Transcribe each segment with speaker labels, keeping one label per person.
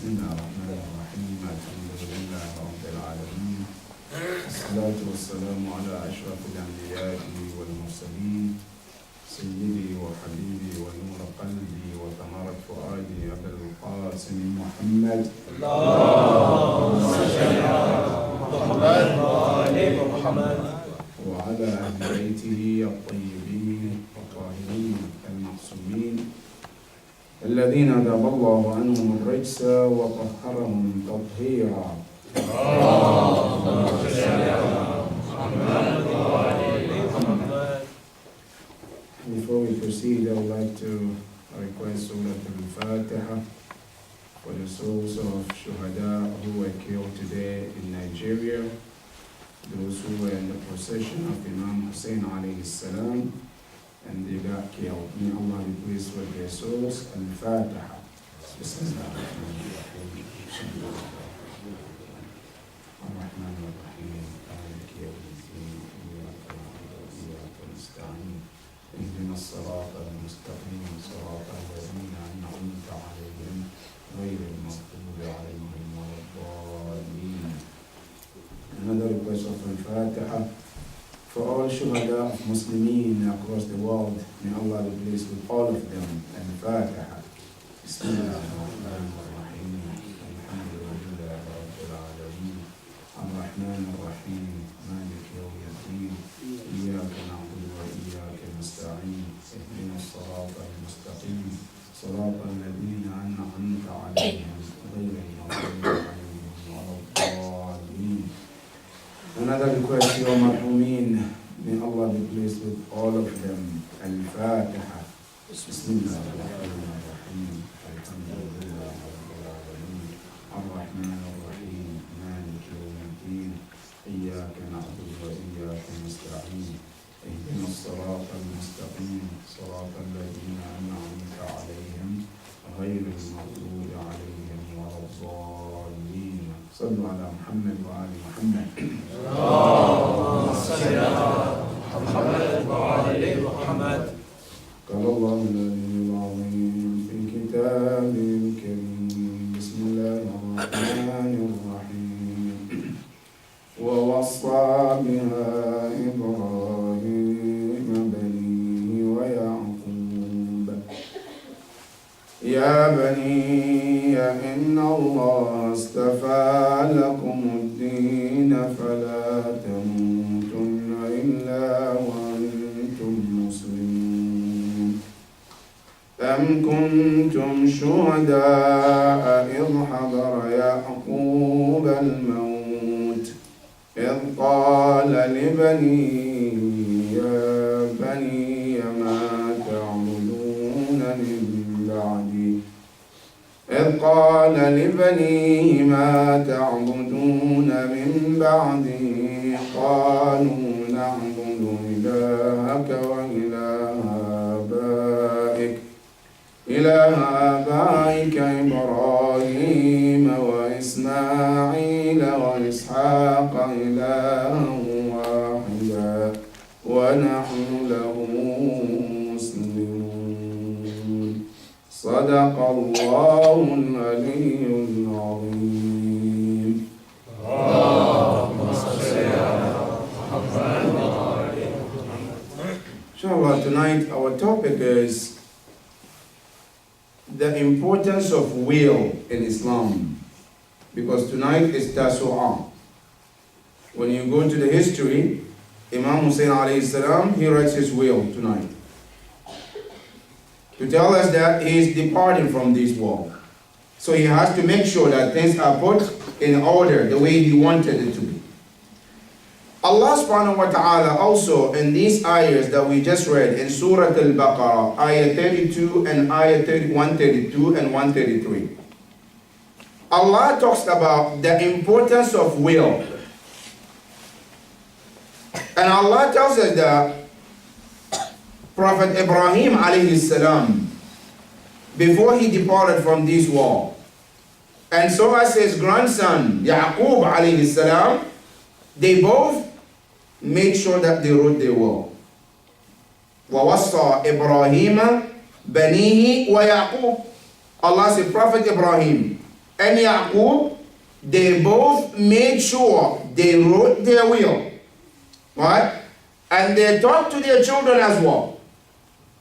Speaker 1: بسم الله الرحمن الرحيم الحمد لله رب العالمين والصلاة والسلام على أشرف الأنبياء والمرسلين سيدي وحبيبي ونور قلبي وثمرة فؤادي أبا القاسم محمد
Speaker 2: اللهم صل على محمد وآل محمد
Speaker 1: وعلى أهل بيته الطيبين الطاهرين المعصومين الذين ذهب الله عنهم الرجس وطهرهم تطهيرا.
Speaker 2: اللهم صل على محمد وآل محمد.
Speaker 1: Before we proceed, I would like to request Surah Al-Fatiha for the souls of Shuhada who were killed today in Nigeria, those who were in the procession of Imam Hussein alayhi salam, and they got killed. May Allah be pleased with their souls. Al-Fatiha. Bismillah. Ar-Rahman Ar-Rahim. Maliki Yawmiddin. Iyyaka na'budu wa iyyaka nasta'in. اهدنا الصراط المستقيم صراط الذين أنعمت عليهم غير المغضوب عليهم ولا الضالين. Another request of Al-Fatiha for all shuhada of Muslimin across the world. May Allah be pleased with all of them. Al-Fatiha. Bismillahirrahmanirrahim. Alhamdulillahi Rabbil Alameen. Ar-Rahman Ar-Rahim. Malik Yawmiddin. Iyyaka na'budu wa iyyaka nasta'in. Ihdina as-sirata al-mustaqim. Sirata alladhina an'amta 'alayhim ghayril maghdubi 'alayhim waladdallin. Another request, Ya Marhumin, may Allah be pleased with all of them. Al-Fatiha. Bismillahirrahmanirrahim. Alhamdulillah Rabbil Alameen. Ar-Rahman Ar-Rahim. Malik Yawmiddin. Iyyaka na'budu wa iyyaka nasta'in. Ihdina as-sirata al-mustaqim. Sirata alladhina an'amta 'alayhim ghayril maghdubi 'alayhim waladdallin. صلوا على محمد وآل محمد.
Speaker 2: اللهم صل على محمد وآل محمد.
Speaker 1: قال الله العلي العظيم في كتابه الكريم. بسم الله الرحمن الرحيم. ووصى بها إبراهيم بنيه ويعقوب يا بني إن الله اصطفى لكم الدين فلا تموتن إلا وأنتم مسلمون. أم كنتم شهداء إذ حضر يعقوب الموت إذ قال لبنيه يا بني ما تعبدون من بعدي إذ قال لبنيه ما تعبدون من بعدي قالوا نعبد إلهك وإله آبائك إبراهيم وإسماعيل وإسحاق إلها واحدا ونحن له مسلمون. صدق الله العلي العظيم.
Speaker 2: اللهم صل على محمد وآل محمد.
Speaker 1: Inshallah, tonight our topic is the importance of will in Islam, because tonight is Tasu'ah. When you go to the history, Imam Hussein alayhi salam, he writes his will tonight to tell us that he is departing from this world. So he has to make sure that things are put in order the way he wanted it to be. Allah subhanahu wa ta'ala also in these ayahs that we just read in Surah Al-Baqarah, ayah 32 and ayah 132 and 133. Allah talks about the importance of will. And Allah tells us that Prophet Ibrahim alayhi salam, before he departed from this world, and so as his grandson Yaqub alayhi salam, they both made sure that they wrote their will. وَوَصَّى إِبْرَاهِيمَ بَنِيهِ وَيَعْقُوبَ. Allah said, Prophet Ibrahim
Speaker 3: and Yaqub, they both made sure they wrote their will, right? And they talked to their children as well,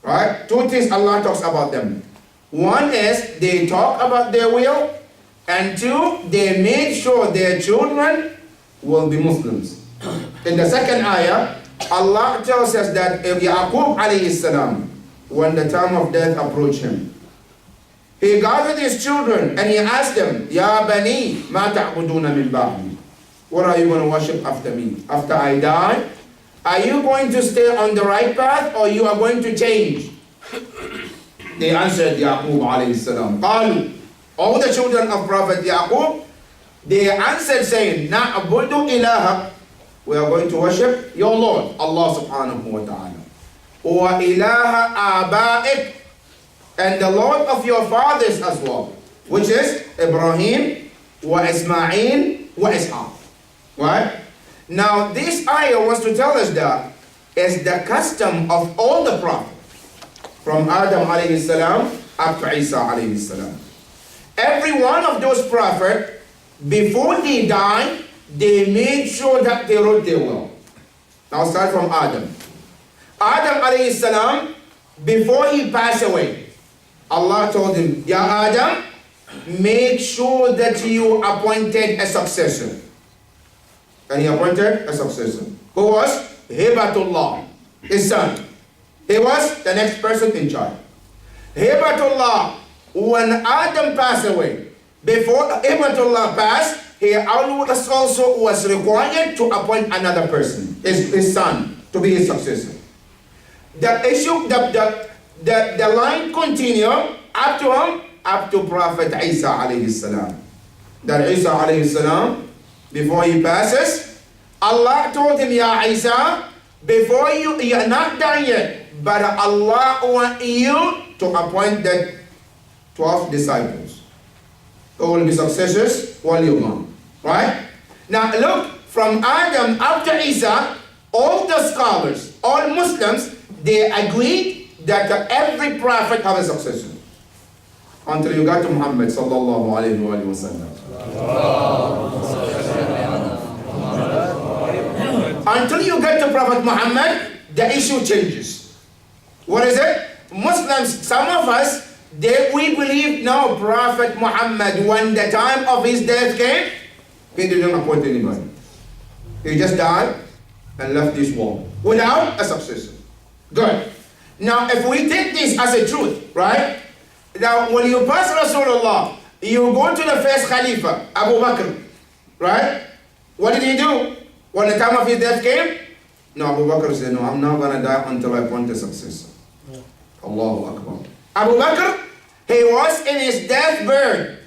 Speaker 3: right? Two things Allah talks about them. One is they talk about their will, and two, they made sure their children will be Muslims. In the second ayah, Allah tells us that Yaqub alayhi salam, when the time of death approached him, he gathered his children and he asked them, Ya bani, ma ta'buduna min ba'di? What are you going to worship after me? After I die? Are you going to stay on the right path or you are going to change? They answered Yaqub alayhi salam. Qalu, all the children of Prophet Yaqub, they answered saying, Na'budu ilaha, we are going to worship your Lord, Allah subhanahu wa ta'ala. Wa ilaha aba'ik, and the Lord of your fathers as well, which is Ibrahim, wa Ismail, wa Ishaq. Right? Now this ayah wants to tell us that is the custom of all the prophets, from Adam alayhi salam up to Isa alayhi salam. Every one of those prophets, before they died, they made sure that they wrote their will. Now start from Adam. Adam alayhi salam, before he passed away, Allah told him, Ya Adam, make sure that you appointed a successor. And he appointed a successor. Who was? Hibatullah, his son. He was the next person in charge. Hibatullah, when Adam passed away, before Hibatullah passed, he also was required to appoint another person, his son, to be his successor. The issue, the line continued up to him, up to Prophet Isa alayhi salam. That Isa alayhi salam, before he passes, Allah told him, Ya Isa, before you're not done yet, but Allah wants you to appoint the 12 disciples who will be successors while you're gone. Right? Now look, from Adam up to Isa, all the scholars, all Muslims, they agreed that every prophet has a successor. Until you got to Muhammad sallallahu alayhi wa sallam. Until you get to Prophet Muhammad, the issue changes. What is it? Muslims, some of us, we believe now Prophet Muhammad, when the time of his death came, he didn't appoint anybody. He just died and left this world without a successor. Good. Now, if we take this as a truth, right? Now, when you pass Rasulullah, you go to the first Khalifa, Abu Bakr, right? What did he do? When the time of his death came? No, Abu Bakr said, no, I'm not going to die until I appoint a successor. Yeah. Allahu Akbar. Abu Bakr, he was in his deathbed.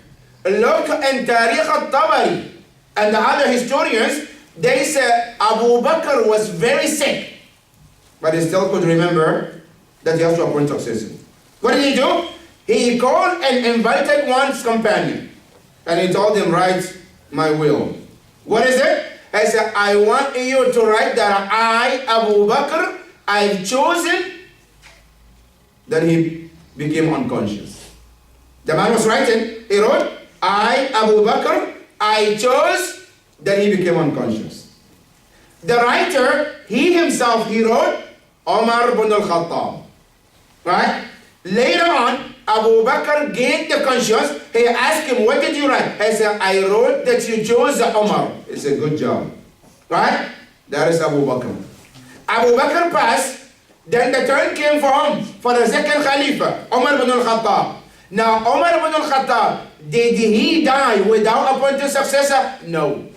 Speaker 3: Look in Tariq al-Tabari and the other historians, they said Abu Bakr was very sick, but he still could remember that he has to appoint successor. What did he do? He called and invited one's companion, and he told him, write my will. What is it? He said, I want you to write that I, Abu Bakr, I've chosen. Then he became unconscious. The man was writing, he wrote, I, Abu Bakr, I chose. Then he became unconscious. The writer, he himself, he wrote, Omar ibn al-Khattab. Right? Later on, Abu Bakr gained the conscience. He asked him, what did you write? He said, I wrote that you chose Omar. He said, good job. Right? That is Abu Bakr. Abu Bakr passed. Then the turn came for him, for the second Khalifa, Omar ibn al-Khattab. Now, Omar ibn al-Khattab, did he die without appointing successor? No.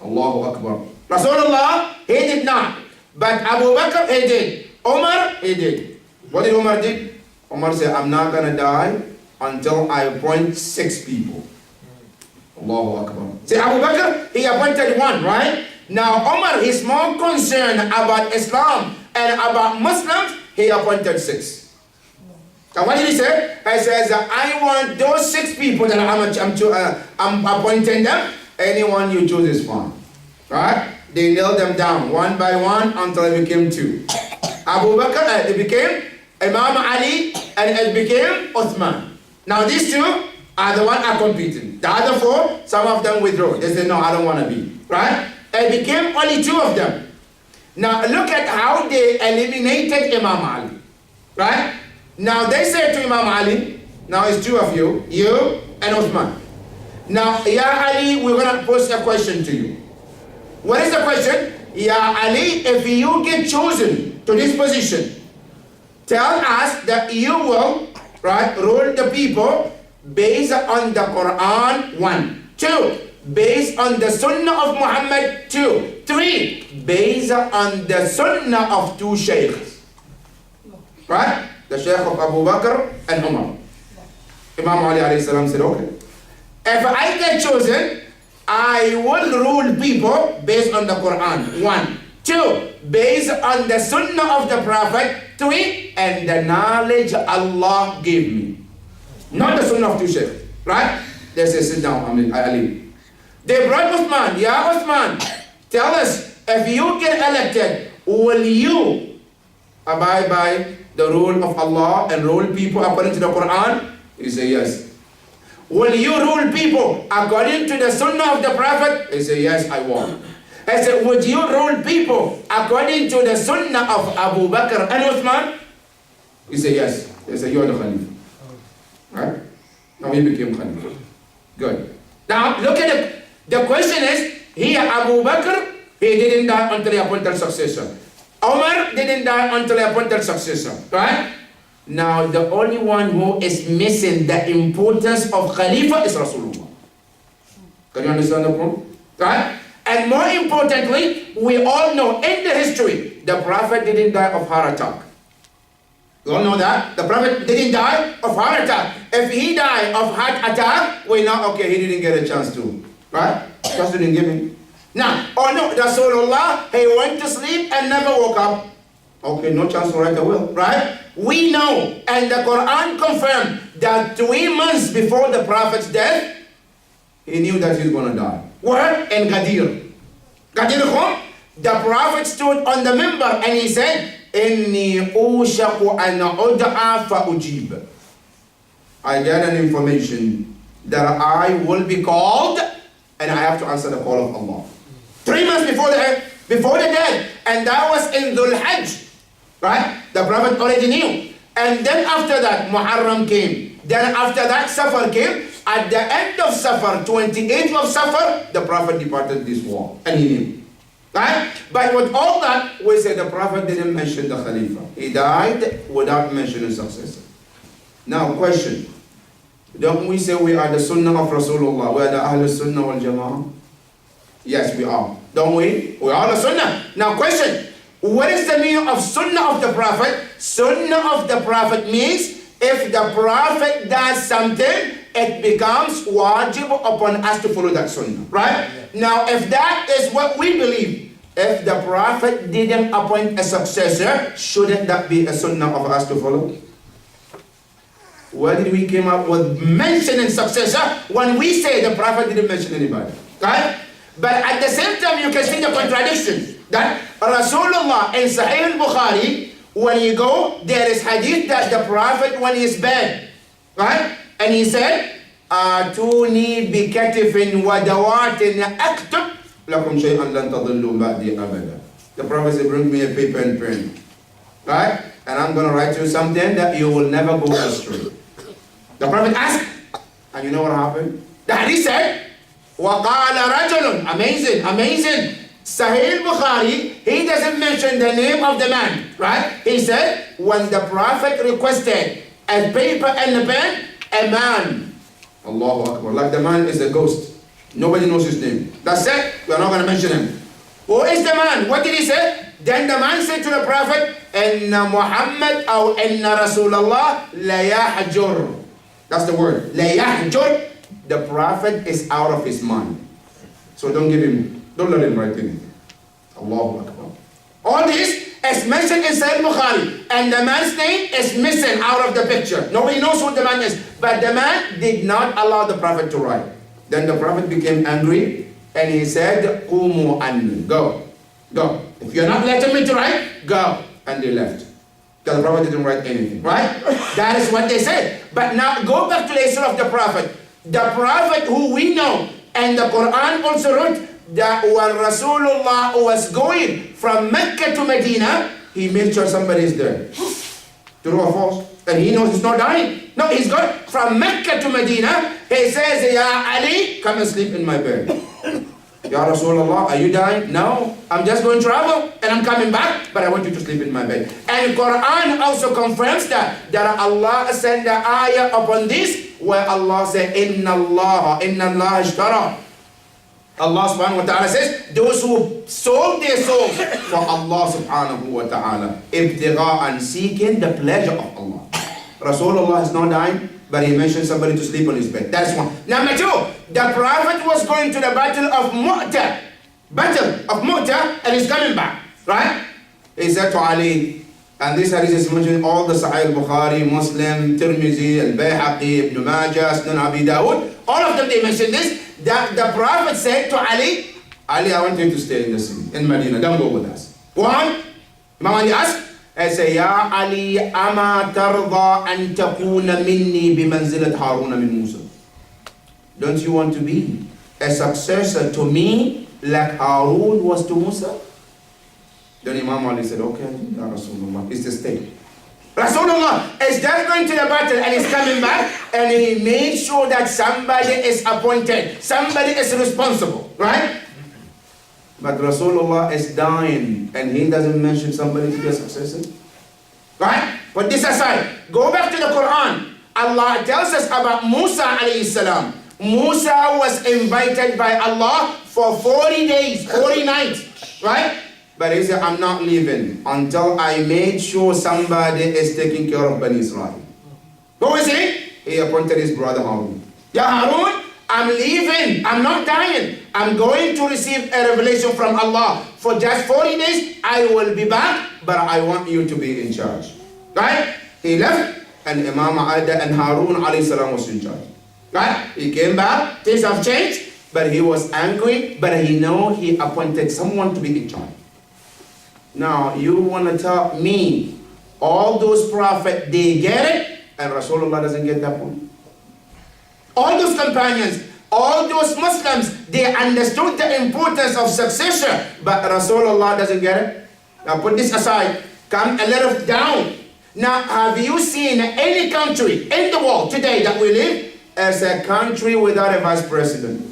Speaker 3: Allahu Akbar. Rasulullah, he did not. But Abu Bakr, he did. Omar, he did. What did Omar do? Omar said, I'm not going to die until I appoint 6 people. Allahu Akbar. See, Abu Bakr, he appointed 1, right? Now, Omar, he's more concerned about Islam and about Muslims. He appointed 6. And what did he say? He says, I want those 6 people that I'm appointing them. Anyone you choose is fine. Right? They nailed them down one by one until it became 2. Abu Bakr, it became Imam Ali, and it became Uthman. Now these 2, Other one are competing. The other 4, some of them withdrew. They said, no, I don't want to be. Right? It became only 2 of them. Now look at how they eliminated Imam Ali. Right? Now they said to Imam Ali, now it's 2 of you and Uthman. Now, Ya Ali, we're going to pose a question to you. What is the question? Ya Ali, if you get chosen to this position, tell us that you will, right, rule the people based on the Quran, 1. 2, based on the Sunnah of Muhammad, 2. 3, based on the Sunnah of 2 Sheikhs. Right? The Sheikh of Abu Bakr and Umar. Imam Ali alayhi salam said, okay. If I get chosen, I will rule people based on the Quran, 1. 2, based on the Sunnah of the Prophet, 3, and the knowledge Allah gave me. Not the Sunnah of 2 Sheikhs. Right? They say, sit down, Ali. They brought Uthman. Ya Uthman, tell us, if you get elected, will you abide by the rule of Allah and rule people according to the Quran? He said, yes. Will you rule people according to the Sunnah of the Prophet? He said, yes, I will. I said, would you rule people according to the Sunnah of Abu Bakr and Uthman? He said, yes. He said, you're the Khalifa. Right? Now he became Khalifa. Good. Now look at it. The question is, here Abu Bakr, he didn't die until he appointed successor. Umar didn't die until he appointed successor. Right? Now the only one who is missing the importance of Khalifa is Rasulullah. Can you understand the point? Right? And more importantly, we all know in the history, the Prophet didn't die of heart attack. You all know that? The Prophet didn't die of heart attack. If he died of heart attack, we know, okay, he didn't get a chance to. Right? Just didn't give him. Now, oh no, Rasulullah, he went to sleep and never woke up. Okay, no chance to write a will. Right? We know, and the Quran confirmed that 3 months before the Prophet's death, he knew that he was going to die. Where? In Ghadir. Ghadir Khum, the Prophet stood on the minbar and he said, Inni ushaku an ud'a fa ujib. I get an information that I will be called and I have to answer the call of Allah. 3 months before the death, and that was in Dhul Hajj. Right? The Prophet already knew. And then after that, Moharram came. Then after that, Safar came. At the end of Safar, 28th of Safar, the Prophet departed this world. And he knew. Right? But with all that, we say the Prophet didn't mention the Khalifa. He died without mentioning successor. Now, question. Don't we say we are the Sunnah of Rasulullah? We are the Ahlul Sunnah wal Jama'ah? Yes, we are. Don't we? We are the Sunnah. Now, question. What is the meaning of Sunnah of the Prophet? Sunnah of the Prophet means if the Prophet does something, it becomes wajib upon us to follow that Sunnah. Right? Yeah. Now, if that is what we believe, if the Prophet didn't appoint a successor, shouldn't that be a Sunnah of us to follow? Where did we come up with mentioning successor when we say the Prophet didn't mention anybody? Right? But at the same time, you can see the contradiction. That Rasulullah in Sahih al-Bukhari, when you go, there is hadith that the Prophet, when he's bad, right? And he said, Atuni bi katifin wa dawatin aktub lakum shay'an lan tadillu ba'di abada. The Prophet said, bring me a paper and pen. Right? And I'm going to write you something that you will never go astray. The Prophet asked, and you know what happened? The hadith said, وَقَالَ رَجُلٌ. Amazing, amazing. Sahih Bukhari, he doesn't mention the name of the man, right? He said, when the Prophet requested a paper and a pen, a man, Allahu Akbar, like the man is a ghost. Nobody knows his name. That's it. We are not going to mention him. Who is the man? What did he say? Then the man said to the Prophet, Inna Muhammad or Inna Rasulallah la yahjur. That's the word. La yahjur. The Prophet is out of his mind. So don't let him write anything. Allahu Akbar. All this is mentioned in Sahih Bukhari. And the man's name is missing out of the picture. Nobody knows who the man is. But the man did not allow the Prophet to write. Then the Prophet became angry. And he said, Qumu anni. Go. Go. If you're not letting me to write, go. And they left. Because the Prophet didn't write anything. Right? That is what they said. But now go back to the history of the Prophet. The Prophet who we know, and the Quran also wrote that when Rasulullah was going from Mecca to Medina, he made sure somebody is there. True or false? And he knows he's not dying. No, he's gone from Mecca to Medina. He says, Ya Ali, come and sleep in my bed. Ya Rasulullah, are you dying? No, I'm just going to travel and I'm coming back, but I want you to sleep in my bed. And Quran also confirms that Allah sent the ayah upon this, where Allah said, Inna Allah ishtara. Allah subhanahu wa ta'ala says, those who sold their souls for Allah subhanahu wa ta'ala, ibtigha'an, seeking the pleasure of Allah. Rasulullah is not dying, but he mentioned somebody to sleep on his bed. That's one. Number two, the Prophet was going to the battle of Mu'tah. And he's coming back, right? He said to Ali, and this hadith is mentioned in all the Sahih al-Bukhari, Muslim, Tirmizi, al-Bayhaqi, Ibn Majah, Sunan Abi Dawud, all of them they mentioned this, that the Prophet said to Ali, Ali, I want you to stay in the city, in Medina, don't go with us. One, Imam Ali asked, I say, Ya Ali, ama tarda an takuna minni bimanzilat Haruna min Musa. Don't you want to be a successor to me like Harun was to Musa? Then Imam Ali said, okay, Ya Rasulullah, it's the state. Rasulullah is just going to the battle and he's coming back, and he made sure that somebody is appointed, somebody is responsible, right? But Rasulullah is dying and he doesn't mention somebody to be a successor. Right? Put this aside. Go back to the Quran. Allah tells us about Musa alayhi salam. Musa was invited by Allah for 40 days, 40 nights. Right? But he said, I'm not leaving until I made sure somebody is taking care of Bani Israel. Who is he? He appointed his brother Harun. Ya Harun, I'm leaving. I'm not dying. I'm going to receive a revelation from Allah. For just 40 days, I will be back, but I want you to be in charge. Right? He left, and Imam Ada and Harun alayhi salam was in charge. Right? He came back, things have changed, but he was angry, but he know he appointed someone to be in charge. Now, you want to tell me, all those prophets, they get it, and Rasulullah doesn't get that point? All those companions, all those Muslims, they understood the importance of succession, but Rasulullah doesn't get it. Now put this aside, come a little down. Now, have you seen any country in the world today that we live as a country without a vice president?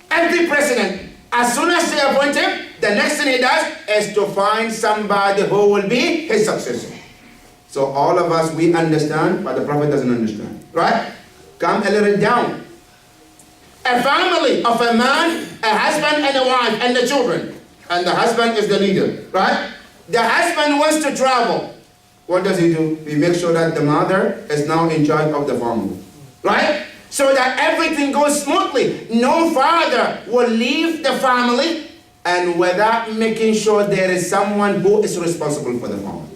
Speaker 3: Every president, as soon as they appoint him, the next thing he does is to find somebody who will be his successor. So all of us, we understand, but the Prophet doesn't understand, right? Come a little down. A family of a man, a husband and a wife and the children. And the husband is the leader, right? The husband wants to travel. What does he do? He makes sure that the mother is now in charge of the family, right? So that everything goes smoothly. No father will leave the family and without making sure there is someone who is responsible for the family.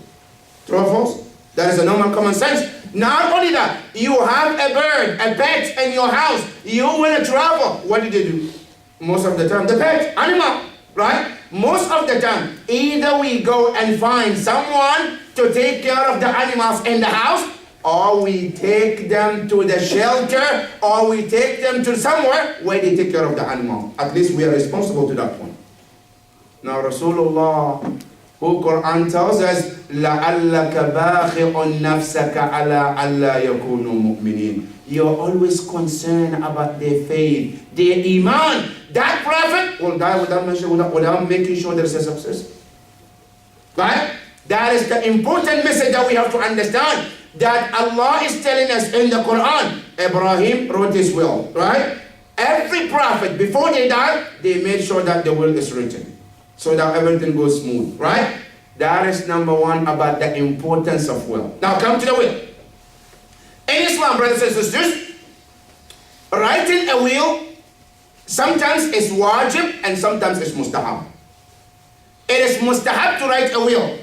Speaker 3: True or false? That is a normal common sense. Not only that, you have a bird, a pet in your house. You want to travel. What do they do? Most of the time, the pet, animal, right? Most of the time, either we go and find someone to take care of the animals in the house, or we take them to the shelter, or we take them to somewhere where they take care of the animal. At least we are responsible to that point. Now, Rasulullah, who Quran tells us, لَعَلَّكَ بَاخِعٌ نَفْسَكَ عَلَىٰ أَلَّا يَكُونُوا مُؤْمِنِينَ. You're always concerned about their faith, their iman. That prophet will die without making sure there is a success. Right? That is the important message that we have to understand. That Allah is telling us in the Quran. Ibrahim wrote his will, right? Every prophet, before they died, they made sure that the will is written, so that everything goes smooth, right? That is number one about the importance of will. Now come to the will. In Islam, brothers and sisters, writing a will sometimes is wajib and sometimes it's mustahab. It is mustahab to write a will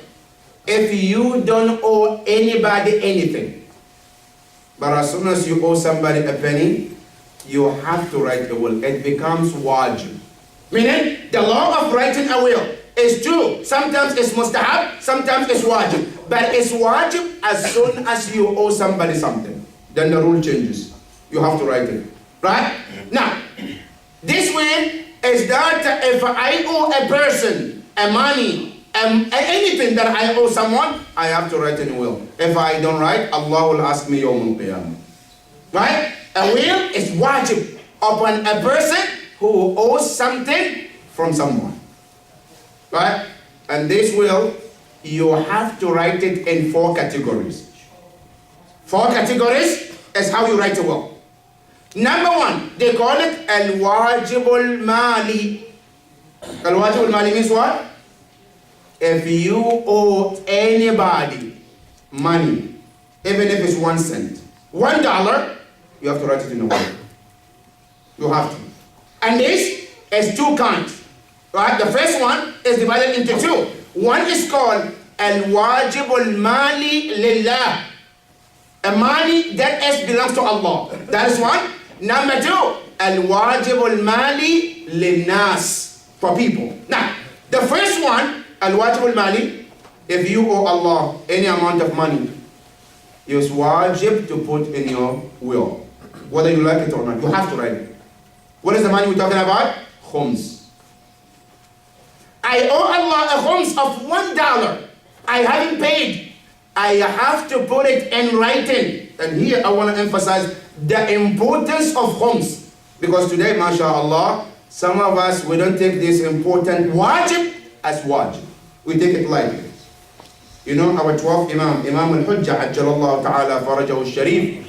Speaker 3: if you don't owe anybody anything. But as soon as you owe somebody a penny, you have to write a will. It becomes wajib. Meaning, the law of writing a will is two. Sometimes it's mustahab, sometimes it's wajib. But it's wajib as soon as you owe somebody something. Then the rule changes. You have to write it. Right? Now, this will is that if I owe a person a money, anything that I owe someone, I have to write in a will. If I don't write, Allah will ask me Yawm al-Qiyamah. Right? A will is wajib upon a person who owes something from someone. Right? And this will, you have to write it in 4 categories. 4 categories is how you write a will. Number 1, they call it al-wajib al-mali. Al-wajib al-mali means what? If you owe anybody money, even if it's 1 cent, $1, you have to write it in a will. You have to. And this is 2 kinds. Right? The first one is divided into 2. One is called al-wajib al-mali lillah. A money that belongs to Allah. That is one. Number 2, al-wajib al-mali lil-nas, for people. Now, the first one, al-wajib al-mali, if you owe Allah any amount of money, it's wajib to put in your will. Whether you like it or not, you have to write it. What is the money we're talking about? Khums. I owe Allah a khums of $1. I haven't paid. I have to put it in writing. And here I want to emphasize the importance of khums. Because today, mashallah, some of us, we don't take this important wajib as wajib. We take it lightly. You know our 12th Imam, Imam al-Hujjah, Ajjalallahu ta'ala farajahu al-Sharif.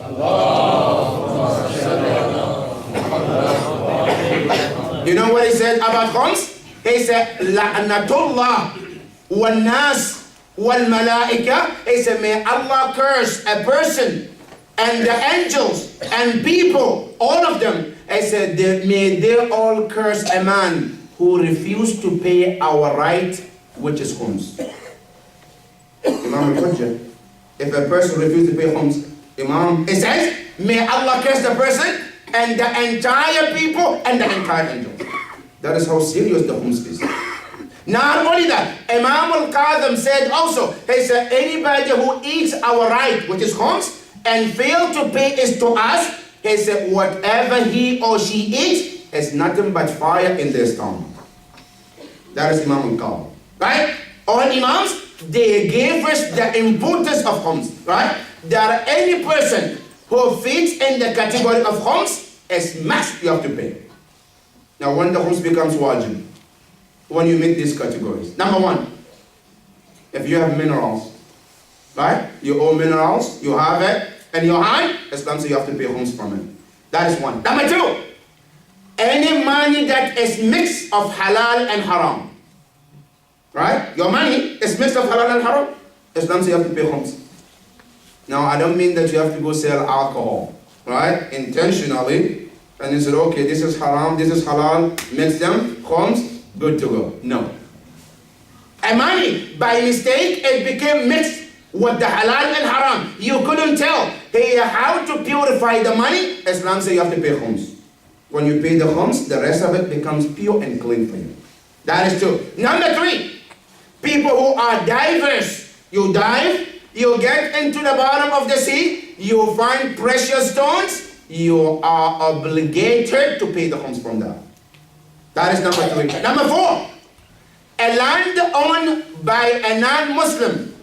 Speaker 3: You know what he said about khums? He said, La'natullah wal-nas wal-malaika. He said, may Allah curse a person and the angels and people, all of them. He said, may they all curse a man who refused to pay our right, which is khums. Imam al-Hujjah, if a person refused to pay khums, Imam, it says, may Allah curse the person and the entire people and the entire angels. That is how serious the khums is. Not only that, Imam al-Qadhim said also, he said, anybody who eats our right, which is khums, and fail to pay it to us, he said, whatever he or she eats is nothing but fire in their stomach. That is Imam al-Qadhim. Right? All Imams, they gave us the importance of khums. Right? That any person who fits in the category of khums is must, you have to pay. Now when the khums becomes wajib, when you meet these categories. Number 1, if you have minerals, right? You owe minerals, you have it in your hand, Islam says you have to pay khums from it. That is 1. Number 2, any money that is mixed of halal and haram. Right? Your money is mixed of halal and haram, Islam says you have to pay khums. Now I don't mean that you have to go sell alcohol, right? Intentionally, and you said, okay, this is haram, this is halal, mix them, khums, good to go. No. A money, by mistake, it became mixed with the halal and haram. You couldn't tell how to purify the money. Islam says you have to pay khums. When you pay the khums, the rest of it becomes pure and clean for you. That is 2. Number 3, people who are divers. You dive, you get into the bottom of the sea, you find precious stones, you are obligated to pay the khums from that. That is number 3. Number 4, a land owned by a non-Muslim,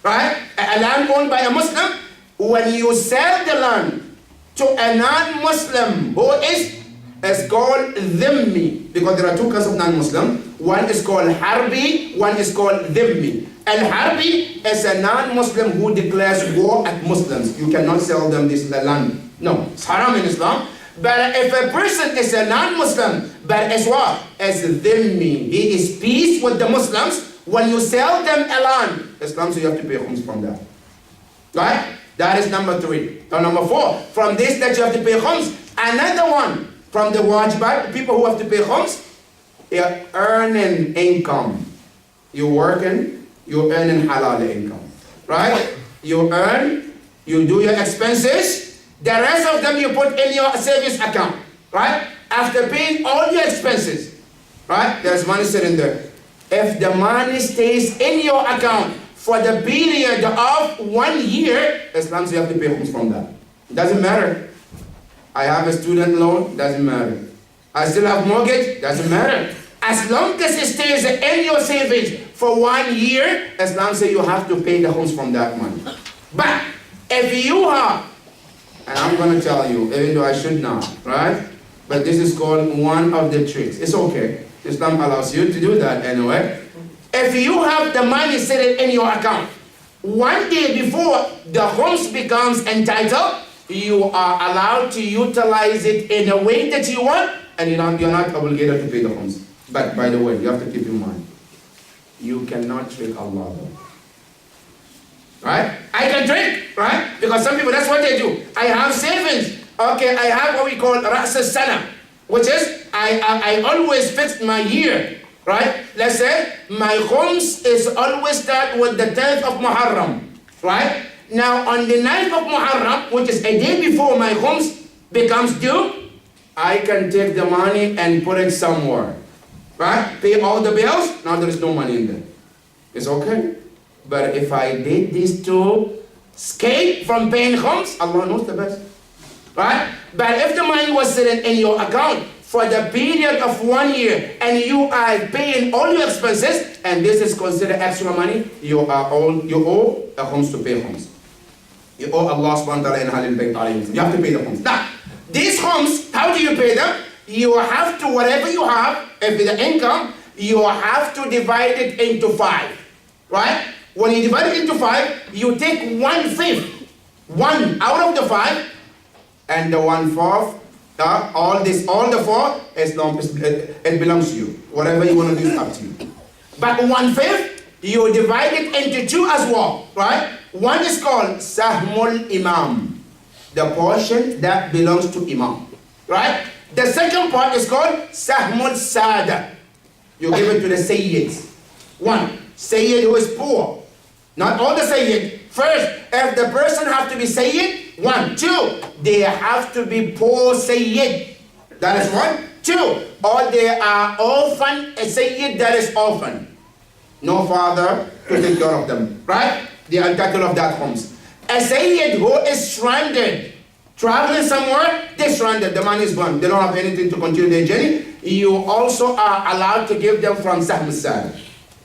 Speaker 3: right? A land owned by a Muslim, when you sell the land to a non-Muslim who is called dhimmi, because there are 2 kinds of non-Muslim. One is called harbi, one is called dhimmi. Al-harbi is a non-Muslim who declares war at Muslims. You cannot sell them this land. No, it's haram in Islam. But if a person is a non-Muslim, but is what? As dhimmi, he is peace with the Muslims. When you sell them a land, Islam says you have to pay khums from that. Right? That is number 3. Now number 4, from this that you have to pay khums. Another one, from the wajibat, people who have to pay khums, they are earning income. You're working, you're earning halal income. Right? You earn, you do your expenses, the rest of them you put in your savings account. Right? After paying all your expenses, right? There's money sitting there. If the money stays in your account for the period of 1 year, Islam says you have to pay khums from that. It doesn't matter. I have a student loan, doesn't matter. I still have mortgage, doesn't matter. As long as it stays in your savings for 1 year, Islam says you have to pay the homes from that money. But if you have, and I'm going to tell you, even though I should not, right? But this is called one of the tricks. It's okay. Islam allows you to do that anyway. If you have the money sitting in your account, 1 day before the homes becomes entitled, you are allowed to utilize it in a way that you want, and you're not obligated to pay the homes. But by the way, you have to keep in mind, you cannot trick Allah. Right? I can trick, right? Because some people, that's what they do. I have savings. Okay, I have what we call Ras al-Sana, which is, I always fix my year, right? Let's say, my homes is always start with the 10th of Moharram, right? Now, on the 9th of Moharram, which is a day before my homes becomes due, I can take the money and put it somewhere, right? Pay all the bills, now there is no money in there. It's okay. But if I did this to escape from paying homes, Allah knows the best, right? But if the money was sitting in your account for the period of 1 year and you are paying all your expenses, and this is considered extra money, you owe the homes to pay homes. You owe Allah subhanahu wa ta'ala in Halil Bayt alayhi. You have to pay the homes. Now, these homes, how do you pay them? You have to, whatever you have, if it's the income, you have to divide it into 5, right? When you divide it into 5, you take 1/5, 1 out of the 5, and the 1/4, all the 4, it belongs to you. Whatever you want to do is up to you. But 1/5, you divide it into 2 as well, right? One is called Sahmul Imam, the portion that belongs to Imam, right? The second part is called Sahmul Sada. You give it to the Sayyids. One, Sayyid who is poor. Not all the Sayyid. First, if the person have to be Sayyid, 1. 2, they have to be poor Sayyid. That is 1. 2, or they are orphan, a Sayyid that is orphan. No father to take care of them, right? They are entitled of that homes. A Sayyid who is stranded, traveling somewhere, they're stranded, the money is gone, they don't have anything to continue their journey, you also are allowed to give them from Sahm al-Sad,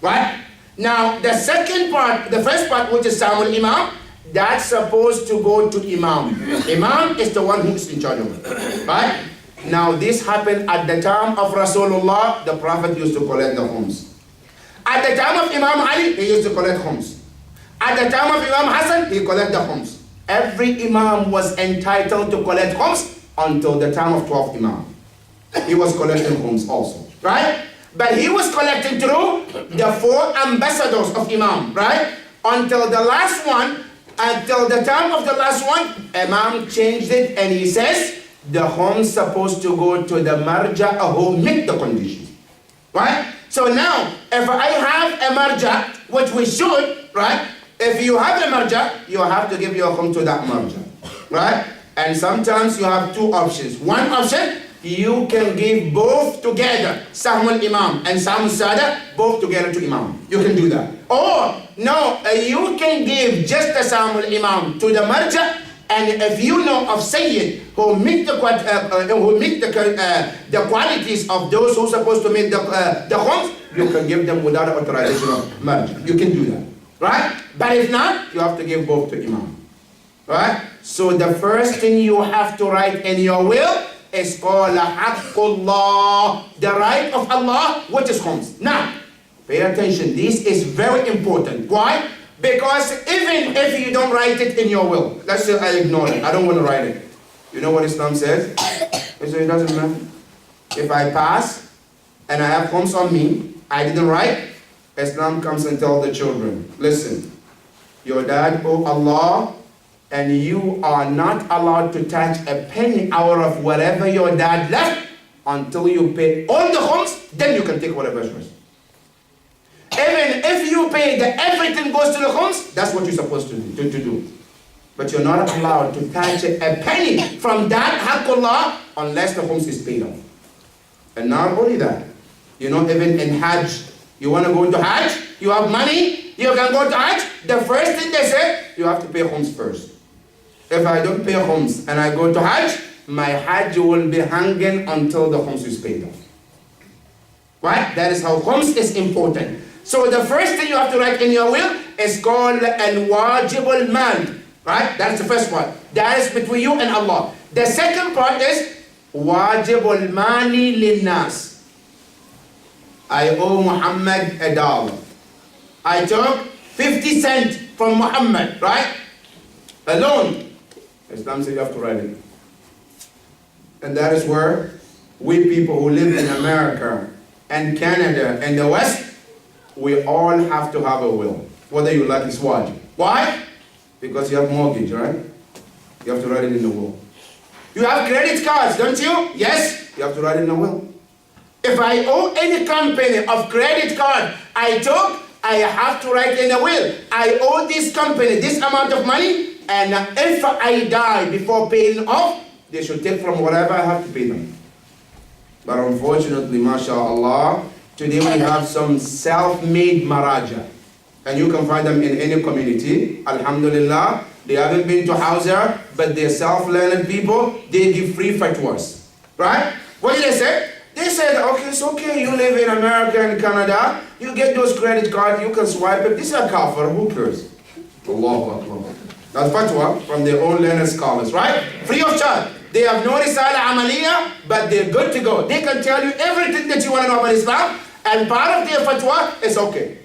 Speaker 3: right? Now, the second part, the first part, which is Sahmul Imam, that's supposed to go to Imam. Imam is the one who is in charge of it, right? Now, this happened at the time of Rasulullah, the Prophet used to collect the homes. At the time of Imam Ali, he used to collect homes. At the time of Imam Hassan, he collected the homes. Every Imam was entitled to collect homes until the time of 12th Imam. He was collecting homes also, right? But he was collecting through the 4 ambassadors of Imam, right? Until the last one, until the time of the last one, Imam changed it and he says, the home's supposed to go to the marja who meet the conditions, right? So now, if I have a marja, which we should, right? If you have a marja, you have to give your home to that marja, right? And sometimes you have 2 options. One option, you can give both together, Sahmul Imam and Sahmul Sada, both together to Imam. You can do that. Or, no, you can give just the Sahmul Imam to the marja, and if you know of Sayyid who meet the qualities of those who are supposed to make the homes, you can give them without authorization of marja. You can do that, right? But if not, you have to give both to Imam, right? So the first thing you have to write in your will is called Haqqullah, the right of Allah, which is homes. Now, pay attention, this is very important. Why? Because even if you don't write it in your will, let's say I ignore it, I don't want to write it. You know what Islam says? It says it doesn't matter. If I pass and I have homes on me, I didn't write, Islam comes and tells the children, listen, your dad owe Allah, and you are not allowed to touch a penny out of whatever your dad left until you pay all the homes, then you can take whatever is yours. Even if you pay that everything goes to the homes, that's what you're supposed to do. But you're not allowed to touch a penny from that Haqqullah unless the homes is paid off. And not only that, you know, even in Hajj, you want to go into Hajj, you have money, you can go to Hajj, the first thing they say, you have to pay homes first. If I don't pay homes and I go to Hajj, my Hajj will be hanging until the khums is paid off. Right? That is how khums is important. So the first thing you have to write in your will is called al-wajib al-mal. Right? That's the first part. That is between you and Allah. The second part is wajib al-mali lin-nas. I owe Muhammad $1. I took 50 cents from Muhammad, right? A loan. Islam says you have to write it. And that is where we people who live in America and Canada and the West, we all have to have a will. Whether you like it's wajib. Why? Because you have mortgage, right? You have to write it in the will. You have credit cards, don't you? Yes, you have to write it in the will. If I owe any company of credit card I have to write in the will. I owe this company this amount of money, and if I die before paying off, they should take from whatever I have to pay them. But unfortunately, mashallah, today we have some self-made maraja. And you can find them in any community. Alhamdulillah, they haven't been to Hausa, but they're self-learned people. They give free fatwas. Right? What did they say? They said, okay, it's okay, you live in America and Canada, you get those credit cards, you can swipe it. This is a kafir, who cares? Allahu Akbar. That's fatwa from their own learned scholars, right? Free of charge. They have no risala amaliya, but they're good to go. They can tell you everything that you want to know about Islam, and part of their fatwa is okay.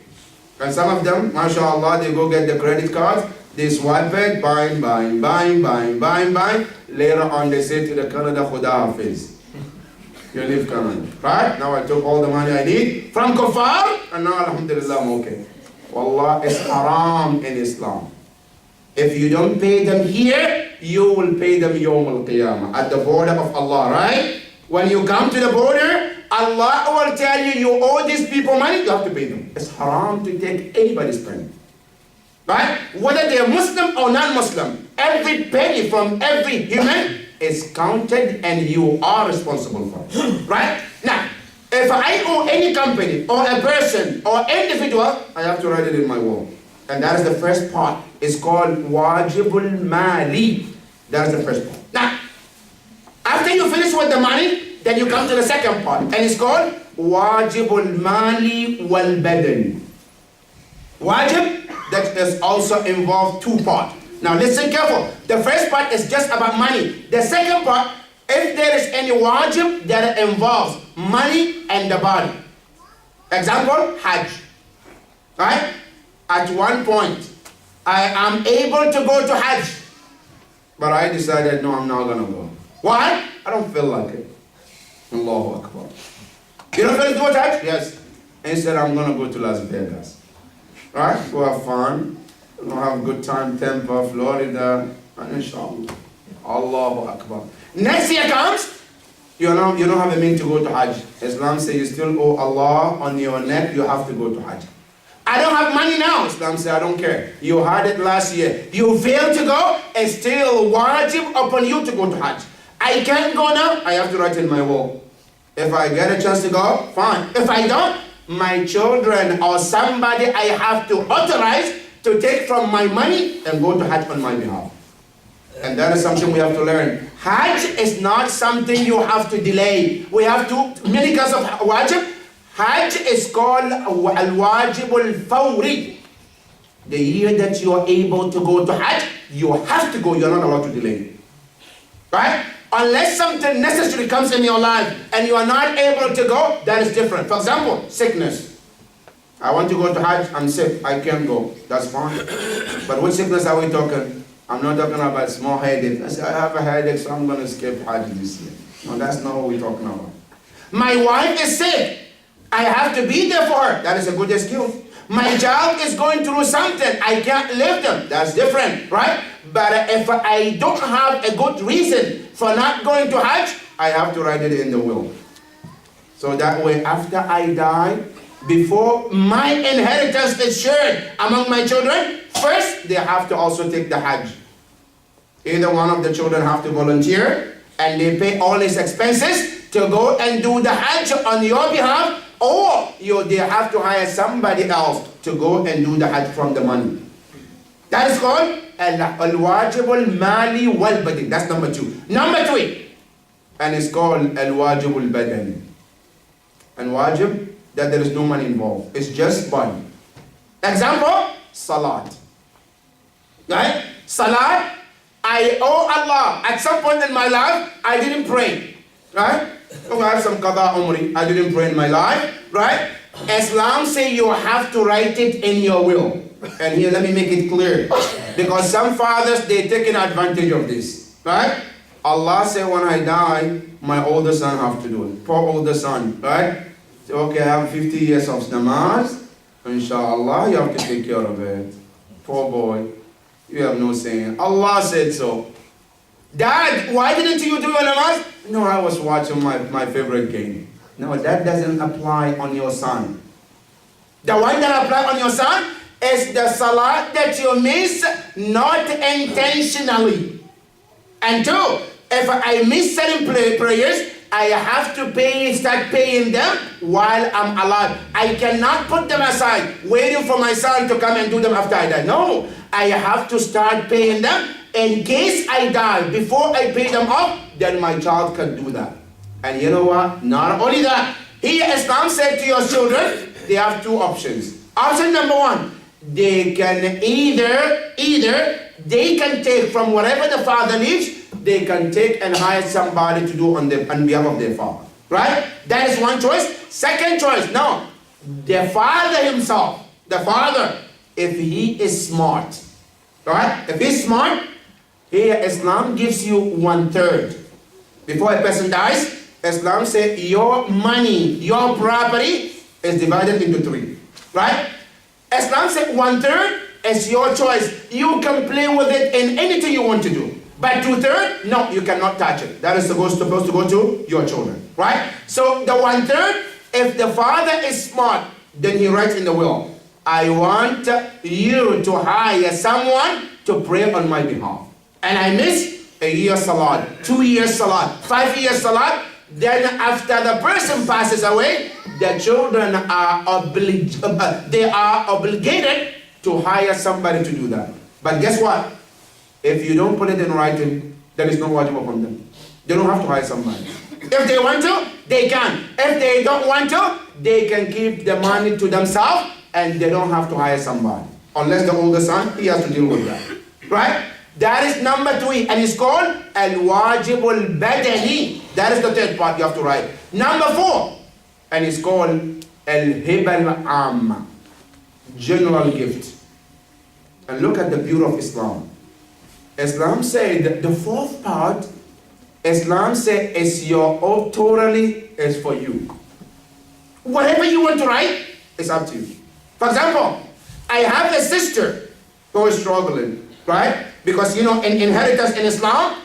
Speaker 3: And some of them, mashallah, they go get the credit cards, they swipe it, buying. Later on, they say to the Canada, Khuda Hafiz. You live Canada, right? Now I took all the money I need from kuffar, and now alhamdulillah I'm okay. Wallah, it's haram in Islam. If you don't pay them here, you will pay them Yawm al-Qiyamah, at the border of Allah, right? When you come to the border, Allah will tell you, you owe these people money, you have to pay them. It's haram to take anybody's penny. Right? Whether they're Muslim or non-Muslim, every penny from every human is counted and you are responsible for it. Right? Now, if I owe any company or a person or individual, I have to write it in my will. And that is the first part. It's called wajibul mali. That is the first part. Now, after you finish with the money, then you come to the second part. And it's called wajibul mali wal badan. Wajib, that is also involved two parts. Now listen careful. The first part is just about money. The second part, if there is any wajib that involves money and the body. Example, Hajj. Right? At one point, I am able to go to Hajj. But I decided, no, I'm not going to go. Why? I don't feel like it. Allahu Akbar. You don't feel to go to Hajj? Yes. Instead, I'm going to go to Las Vegas. Right? Go have fun. We'll have a good time, Tampa, Florida, and inshallah. Allahu Akbar. Next year comes, you don't have a means to go to Hajj. Islam says you still owe Allah on your neck, you have to go to Hajj. I don't have money now. Islam says I don't care. You had it last year. You failed to go, it's still wajib upon you to go to Hajj. I can't go now, I have to write in my will. If I get a chance to go, fine. If I don't, my children or somebody I have to authorize to take from my money and go to Hajj on my behalf. And that is something we have to learn. Hajj is not something you have to delay. We have to, many kinds of wajib. Hajj is called al-wajib al-fawri. The year that you are able to go to Hajj, you have to go, you're not allowed to delay. Right? Unless something necessary comes in your life and you are not able to go, that is different. For example, sickness. I want to go to Hajj, I'm sick, I can't go. That's fine. But what sickness are we talking? I'm not talking about small headache. I say, I have a headache, so I'm going to skip Hajj this year. No, that's not what we're talking about. My wife is sick. I have to be there for her. That is a good excuse. My child is going through something. I can't leave them. That's different, right? But if I don't have a good reason for not going to Hajj, I have to write it in the will. So that way, after I die, before my inheritance is shared among my children, first they have to also take the Hajj. Either one of the children have to volunteer and they pay all his expenses to go and do the Hajj on your behalf, or they have to hire somebody else to go and do the Hajj from the money. That is called al-wajib al-mali wal-badi. That's number 2. Number 3, and it's called al-wajib al-badani. And wajib, that there is no money involved. It's just body. Example, salat. Right? Salat, I owe Allah. At some point in my life, I didn't pray. Right? Oh, I have some qada umri. I didn't pray in my life. Right? Islam say you have to write it in your will. And here, let me make it clear. Because some fathers, they taking advantage of this. Right? Allah said, when I die, my older son have to do it. Poor older son. Right? So, okay, I have 50 years of namaz. Inshallah, you have to take care of it. Poor boy. You have no saying. Allah said so. Dad, why didn't you do your namaz? No, I was watching my favorite game. No, that doesn't apply on your son. The one that applies on your son is the salat that you miss not intentionally. And two, if I miss certain prayers, I have to start paying them while I'm alive. I cannot put them aside, waiting for my son to come and do them after I die. No, I have to start paying them. In case I die, before I pay them off, then my child can do that. And you know what? Not only that, here Islam said to your children, they have two options. Option number one, they can either they can take from whatever the father leaves, they can take and hire somebody to do on behalf of their father. Right? That is one choice. Second choice, no. The father himself, the father, if he is smart, right? If he's smart, here Islam gives you 1/3. Before a person dies, Islam says your money, your property is divided into 3. Right? Islam said 1/3 is your choice. You can play with it in anything you want to do. But 2/3, no, you cannot touch it. That is supposed to go to your children. Right? So the 1/3, if the father is smart, then he writes in the will, I want you to hire someone to pray on my behalf. And I miss a year salat, 2 years salat, 5 years salat. Then after the person passes away, the children are obligated to hire somebody to do that. But guess what? If you don't put it in writing, there is no wajib upon them. They don't have to hire somebody. If they want to, they can. If they don't want to, they can keep the money to themselves and they don't have to hire somebody. Unless the older son, he has to deal with that. Right? That is number 3, and it's called al-wajib al-badani. That is the 3rd part you have to write. Number 4, and it's called al-hiba al-amma, general gift. And look at the beauty of Islam. Islam said that the 4th part, Islam said is your own, totally is for you. Whatever you want to write, it's up to you. For example, I have a sister who is struggling, right? Because you know, in inheritance in Islam,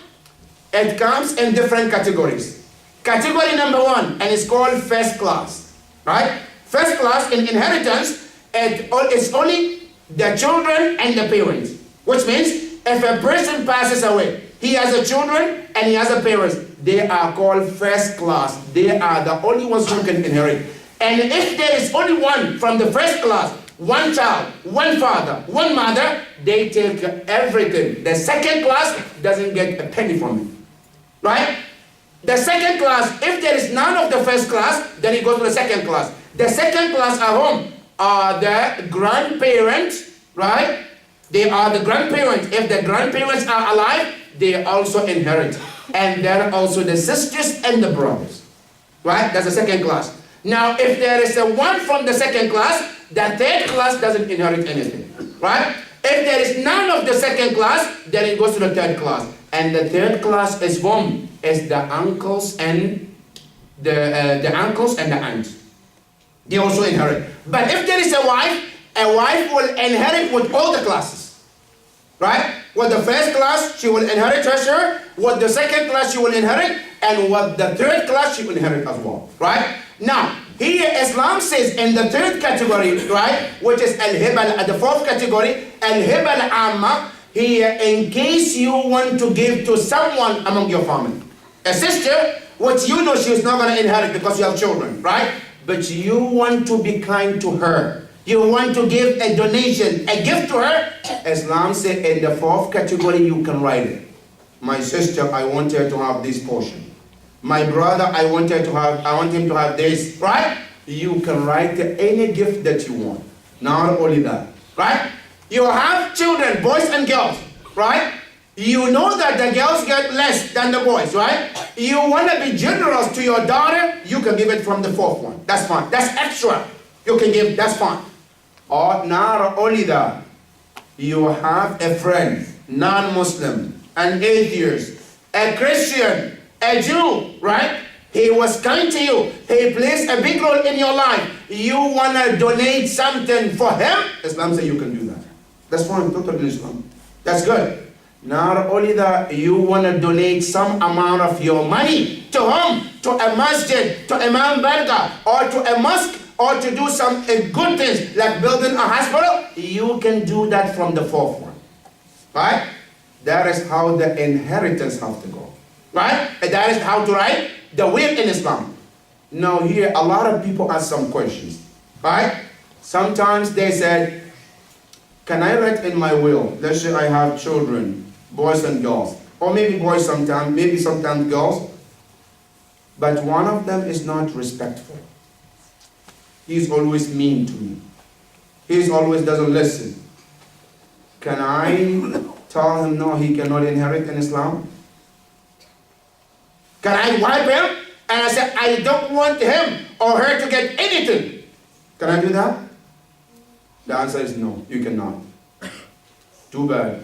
Speaker 3: it comes in different categories. Category number 1, and it's called first class, right? First class in inheritance, it's only the children and the parents. Which means, if a person passes away, he has a children and he has a parents. They are called first class. They are the only ones who can inherit. And if there is only one from the first class, one child, one father, one mother, they take everything. The second class doesn't get a penny from it. Right? The second class, if there is none of the first class, then it goes to the second class. The second class at home are the grandparents, right? They are the grandparents. If the grandparents are alive, they also inherit. And then also the sisters and the brothers. Right? That's the second class. Now, if there is a one from the second class, the third class doesn't inherit anything. Right? If there is none of the second class, then it goes to the third class. And the third class is whom? Is the uncles and the uncles and the aunts. They also inherit. But if there is a wife will inherit with all the classes. Right? With the first class, she will inherit her share. With the second class, she will inherit. And with the third class, she will inherit as well. Right? Now, here Islam says in the 3rd category, right, which is al-hiba, the 4th category, al-hiba al-amma, here in case you want to give to someone among your family. A sister, which you know she is not going to inherit because you have children, right? But you want to be kind to her. You want to give a donation, a gift to her. Islam says in the 4th category you can write it. My sister, I want her to have this portion. My brother, I want him to have this, right? You can write any gift that you want. Not only that, right? You have children, boys and girls, right? You know that the girls get less than the boys, right? You want to be generous to your daughter, you can give it from the fourth one. That's fine. That's extra. You can give, that's fine. Or not only that, you have a friend, non-Muslim, an atheist, a Christian, a Jew, right? He was kind to you. He plays a big role in your life. You want to donate something for him? Islam says you can do that. That's fine, totally Islam. That's good. Not only that, you want to donate some amount of your money to him, to a masjid, to Imam Barga, or to a mosque, or to do some good things, like building a hospital. You can do that from the fourth one. Right? That is how the inheritance has to go. Right? And that is how to write the will in Islam. Now here, a lot of people ask some questions. Right? Sometimes they said, can I write in my will, let's say I have children, boys and girls, or maybe boys sometimes, maybe sometimes girls, but one of them is not respectful. He's always mean to me. He always doesn't listen. Can I tell him no, he cannot inherit in Islam? Can I wipe him and I say, I don't want him or her to get anything? Can I do that? The answer is no, you cannot. Too bad.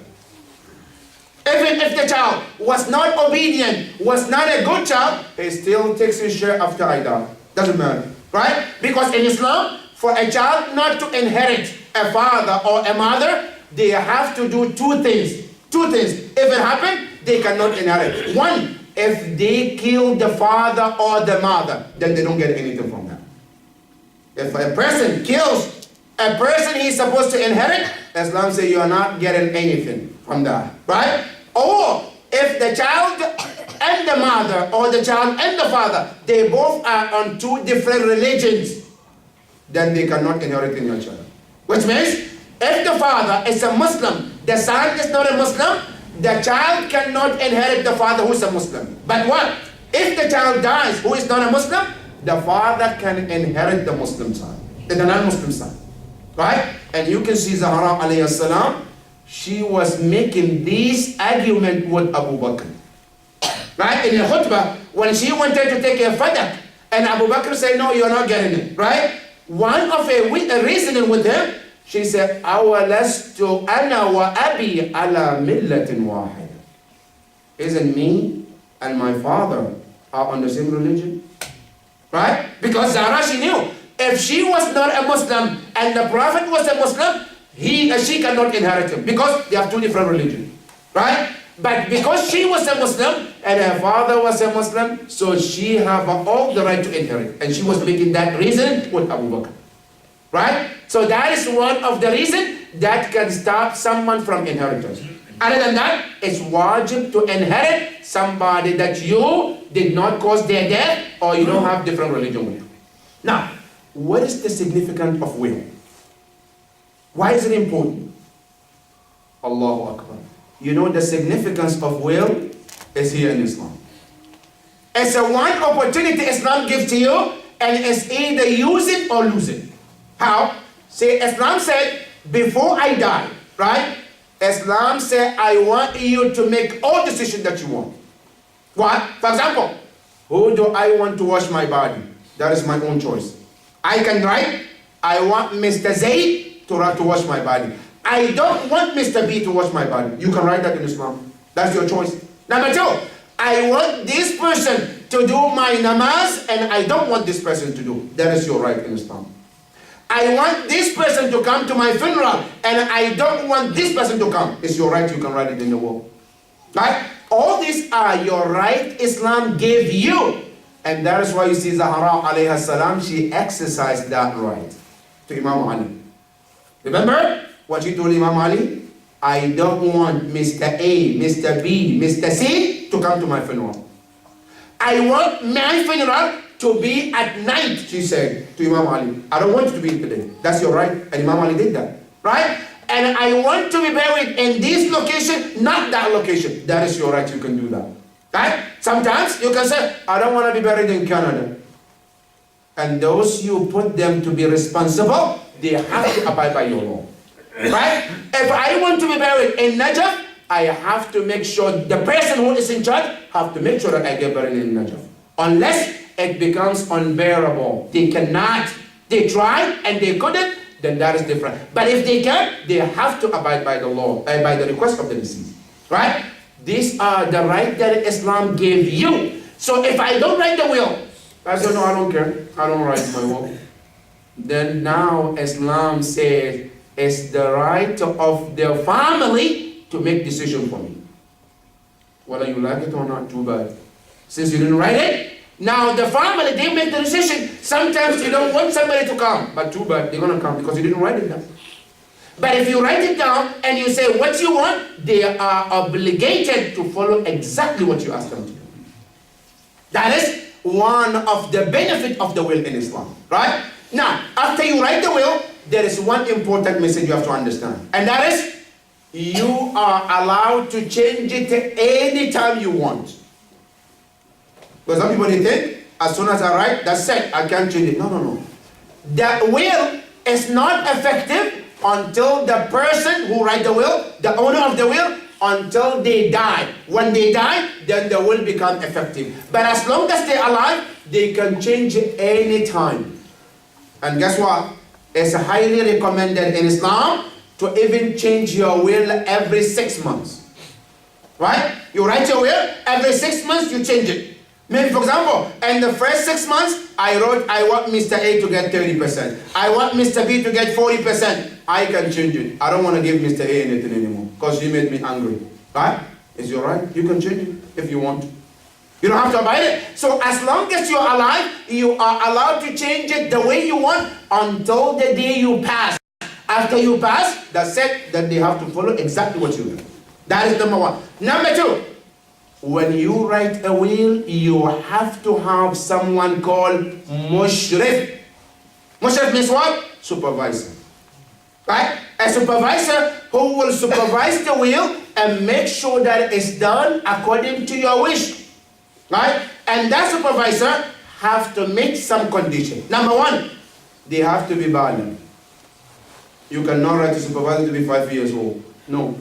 Speaker 3: Even if the child was not obedient, was not a good child, he still takes his share after I die. Doesn't matter. Right? Because in Islam, for a child not to inherit a father or a mother, they have to do two things. Two things. If it happens, they cannot inherit. One, if they kill the father or the mother, then they don't get anything from that. If a person kills a person he's supposed to inherit, Islam says you are not getting anything from that. Right? Or if the child and the mother, or the child and the father, they both are on two different religions, then they cannot inherit in your child. Which means, if the father is a Muslim, the son is not a Muslim, the child cannot inherit the father who is a Muslim. But what? If the child dies who is not a Muslim, the father can inherit the Muslim son, the non-Muslim son. Right? And you can see Zahra alayhi salam, she was making this argument with Abu Bakr. Right? In the khutbah, when she wanted to take a fadak, and Abu Bakr said, no, you're not getting it. Right? One of a reasoning with him, she said, أَوَلَسْتُ أَنَا وَأَبِي عَلَى مِلَّةٍ وَاحِدٍ. Isn't me and my father are on the same religion? Right? Because Zahra, she knew, if she was not a Muslim and the Prophet was a Muslim, she cannot inherit him, because they have two different religions. Right? But because she was a Muslim and her father was a Muslim, so she have all the right to inherit. And she was making that reason with Abu Bakr. Right? So that is one of the reasons that can stop someone from inheritance. Other than that, it's wajib to inherit somebody that you did not cause their death, or you don't have different religion with. Now, what is the significance of will? Why is it important? Allahu Akbar. You know, the significance of will is here in Islam. It's a one opportunity Islam gives to you, and it's either use it or lose it. How? See, Islam said, before I die, right? Islam said, I want you to make all decisions that you want. What? For example, who do I want to wash my body? That is my own choice. I can write, I want Mr. Zayd to wash my body. I don't want Mr. B to wash my body. You can write that in Islam. That's your choice. Number two, I want this person to do my namaz, and I don't want this person to do. That is your right in Islam. I want this person to come to my funeral, and I don't want this person to come. It's your right. You can write it in the wall. Right? All these are your right Islam gave you. And that is why you see Zahra alayha salam, she exercised that right to Imam Ali. Remember what she told Imam Ali? I don't want Mr. A, Mr. B, Mr. C to come to my funeral. I want my funeral to be at night, she said to Imam Ali. I don't want you to be today. That's your right. And Imam Ali did that. Right? And I want to be buried in this location, not that location. That is your right. You can do that. Right? Sometimes you can say, I don't want to be buried in Canada. And those you put them to be responsible, they have to abide by your law. Right? If I want to be buried in Najaf, I have to make sure the person who is in charge have to make sure that I get buried in Najaf. Unless it becomes unbearable. They cannot. They tried and they couldn't, then that is different. But if they can, they have to abide by the law, by the request of the deceased. Right? These are the rights that Islam gave you. So if I don't write the will, I say, no, I don't care. I don't write my will. Then now Islam says it's the right of the family to make decision for me. Whether you like it or not, too bad. Since you didn't write it, now the family, they make the decision. Sometimes you don't want somebody to come, but too bad, they're going to come because you didn't write it down. But if you write it down and you say what you want, they are obligated to follow exactly what you ask them to do. That is one of the benefits of the will in Islam, right? Now, after you write the will, there is one important message you have to understand. And that is, you are allowed to change it any time you want. Because some people, they think, as soon as I write, that's it, I can't change it. No, no, no. The will is not effective until the person who write the will, the owner of the will, until they die. When they die, then the will become effective. But as long as they're alive, they can change it any time. And guess what? It's highly recommended in Islam to even change your will every 6 months. Right? You write your will, every 6 months you change it. Maybe, for example, in the first 6 months, I wrote, I want Mr. A to get 30%. I want Mr. B to get 40%. I can change it. I don't want to give Mr. A anything anymore because he made me angry. Right? Is your right? You can change it if you want. You don't have to abide it. So as long as you're alive, you are allowed to change it the way you want until the day you pass. After you pass, that's it. Then they have to follow exactly what you do. That is number one. Number two, when you write a will, you have to have someone called mushrif. Mushrif means what? Supervisor. Right? A supervisor who will supervise the will and make sure that it's done according to your wish. Right? And that supervisor have to meet some condition. Number one, they have to be baligh. You cannot write a supervisor to be 5 years old. No.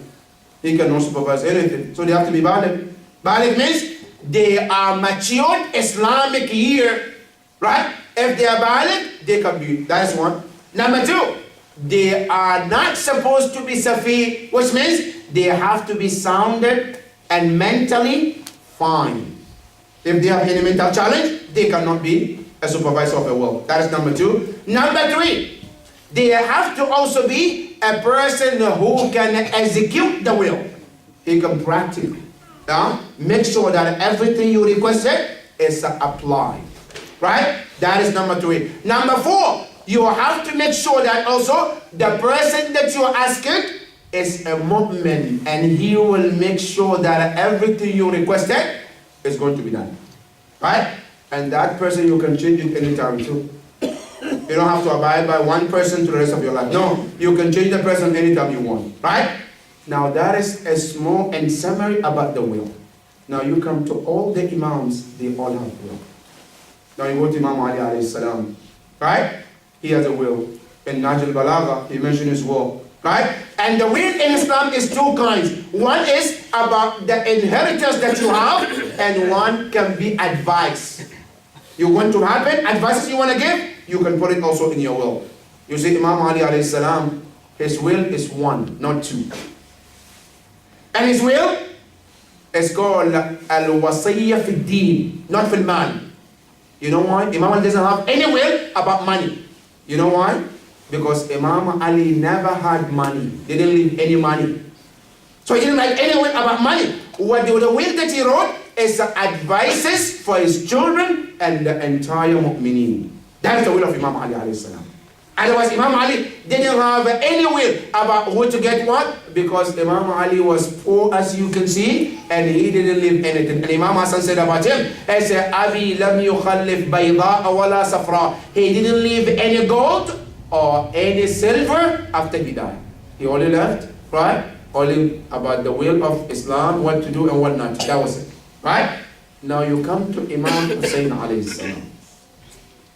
Speaker 3: He cannot supervise anything. So they have to be baligh. Baligh means they are matured Islamic year. Right? If they are baligh, they can be. That is one. Number two, they are not supposed to be safi, which means they have to be sounded and mentally fine. If they have any mental challenge, they cannot be a supervisor of a will. That is number two. Number three, they have to also be a person who can execute the will. He can practice. Make sure that everything you requested is applied. Right? That is number three. Number four, you have to make sure that also the person that you are asking is a mu'min, and he will make sure that everything you requested is going to be done. Right? And that person you can change it anytime too. You don't have to abide by one person to the rest of your life. No, you can change the person anytime you want. Right? Now that is a small and summary about the will. Now you come to all the imams, they all have will. Now you go to Imam Ali alayhi salam. Right? He has a will. In Nahj al-Balagha, he mentioned his will. Right? And the will in Islam is two kinds. One is about the inheritance that you have, and one can be advice. You want to happen, advices you want to give, you can put it also in your will. You see, Imam Ali alayhi salam, his will is one, not two. And his will is called al-wasiyya fi deen, not fil mal. You know why? Imam Ali doesn't have any will about money. You know why? Because Imam Ali never had money. He didn't leave any money. So he didn't write any will about money. What the will that he wrote is advices for his children and the entire mu'mineen. That's the will of Imam Ali alayhi salam. Otherwise, Imam Ali didn't have any will about who to get what, because Imam Ali was poor, as you can see, and he didn't leave anything. And Imam Hassan said about him, he said, Abi lam yukhallif bayda wala safra. He didn't leave any gold or any silver after he died. He only left, right? Only about the will of Islam, what to do and what not to. That was it, right? Now you come to Imam Hussein alayhi salam.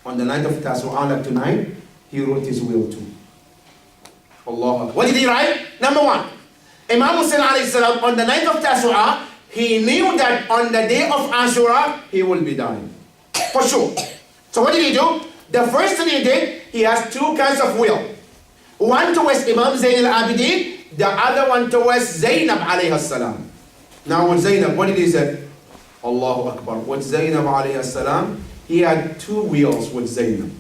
Speaker 3: On the night of Tasu'ah, like tonight, he wrote his will too. Allah. What did he write? Number one, Imam Hussein alayhi salam, on the night of Tasu'ah, he knew that on the day of Ashura, he will be dying. For sure. So what did he do? The first thing he did, he has two kinds of will. One towards Imam Zayn al-Abidin, the other one towards Zainab alayhi salam. Now with Zainab, what did he say? Allahu Akbar. With Zainab alayhi salam, he had two wills with Zainab.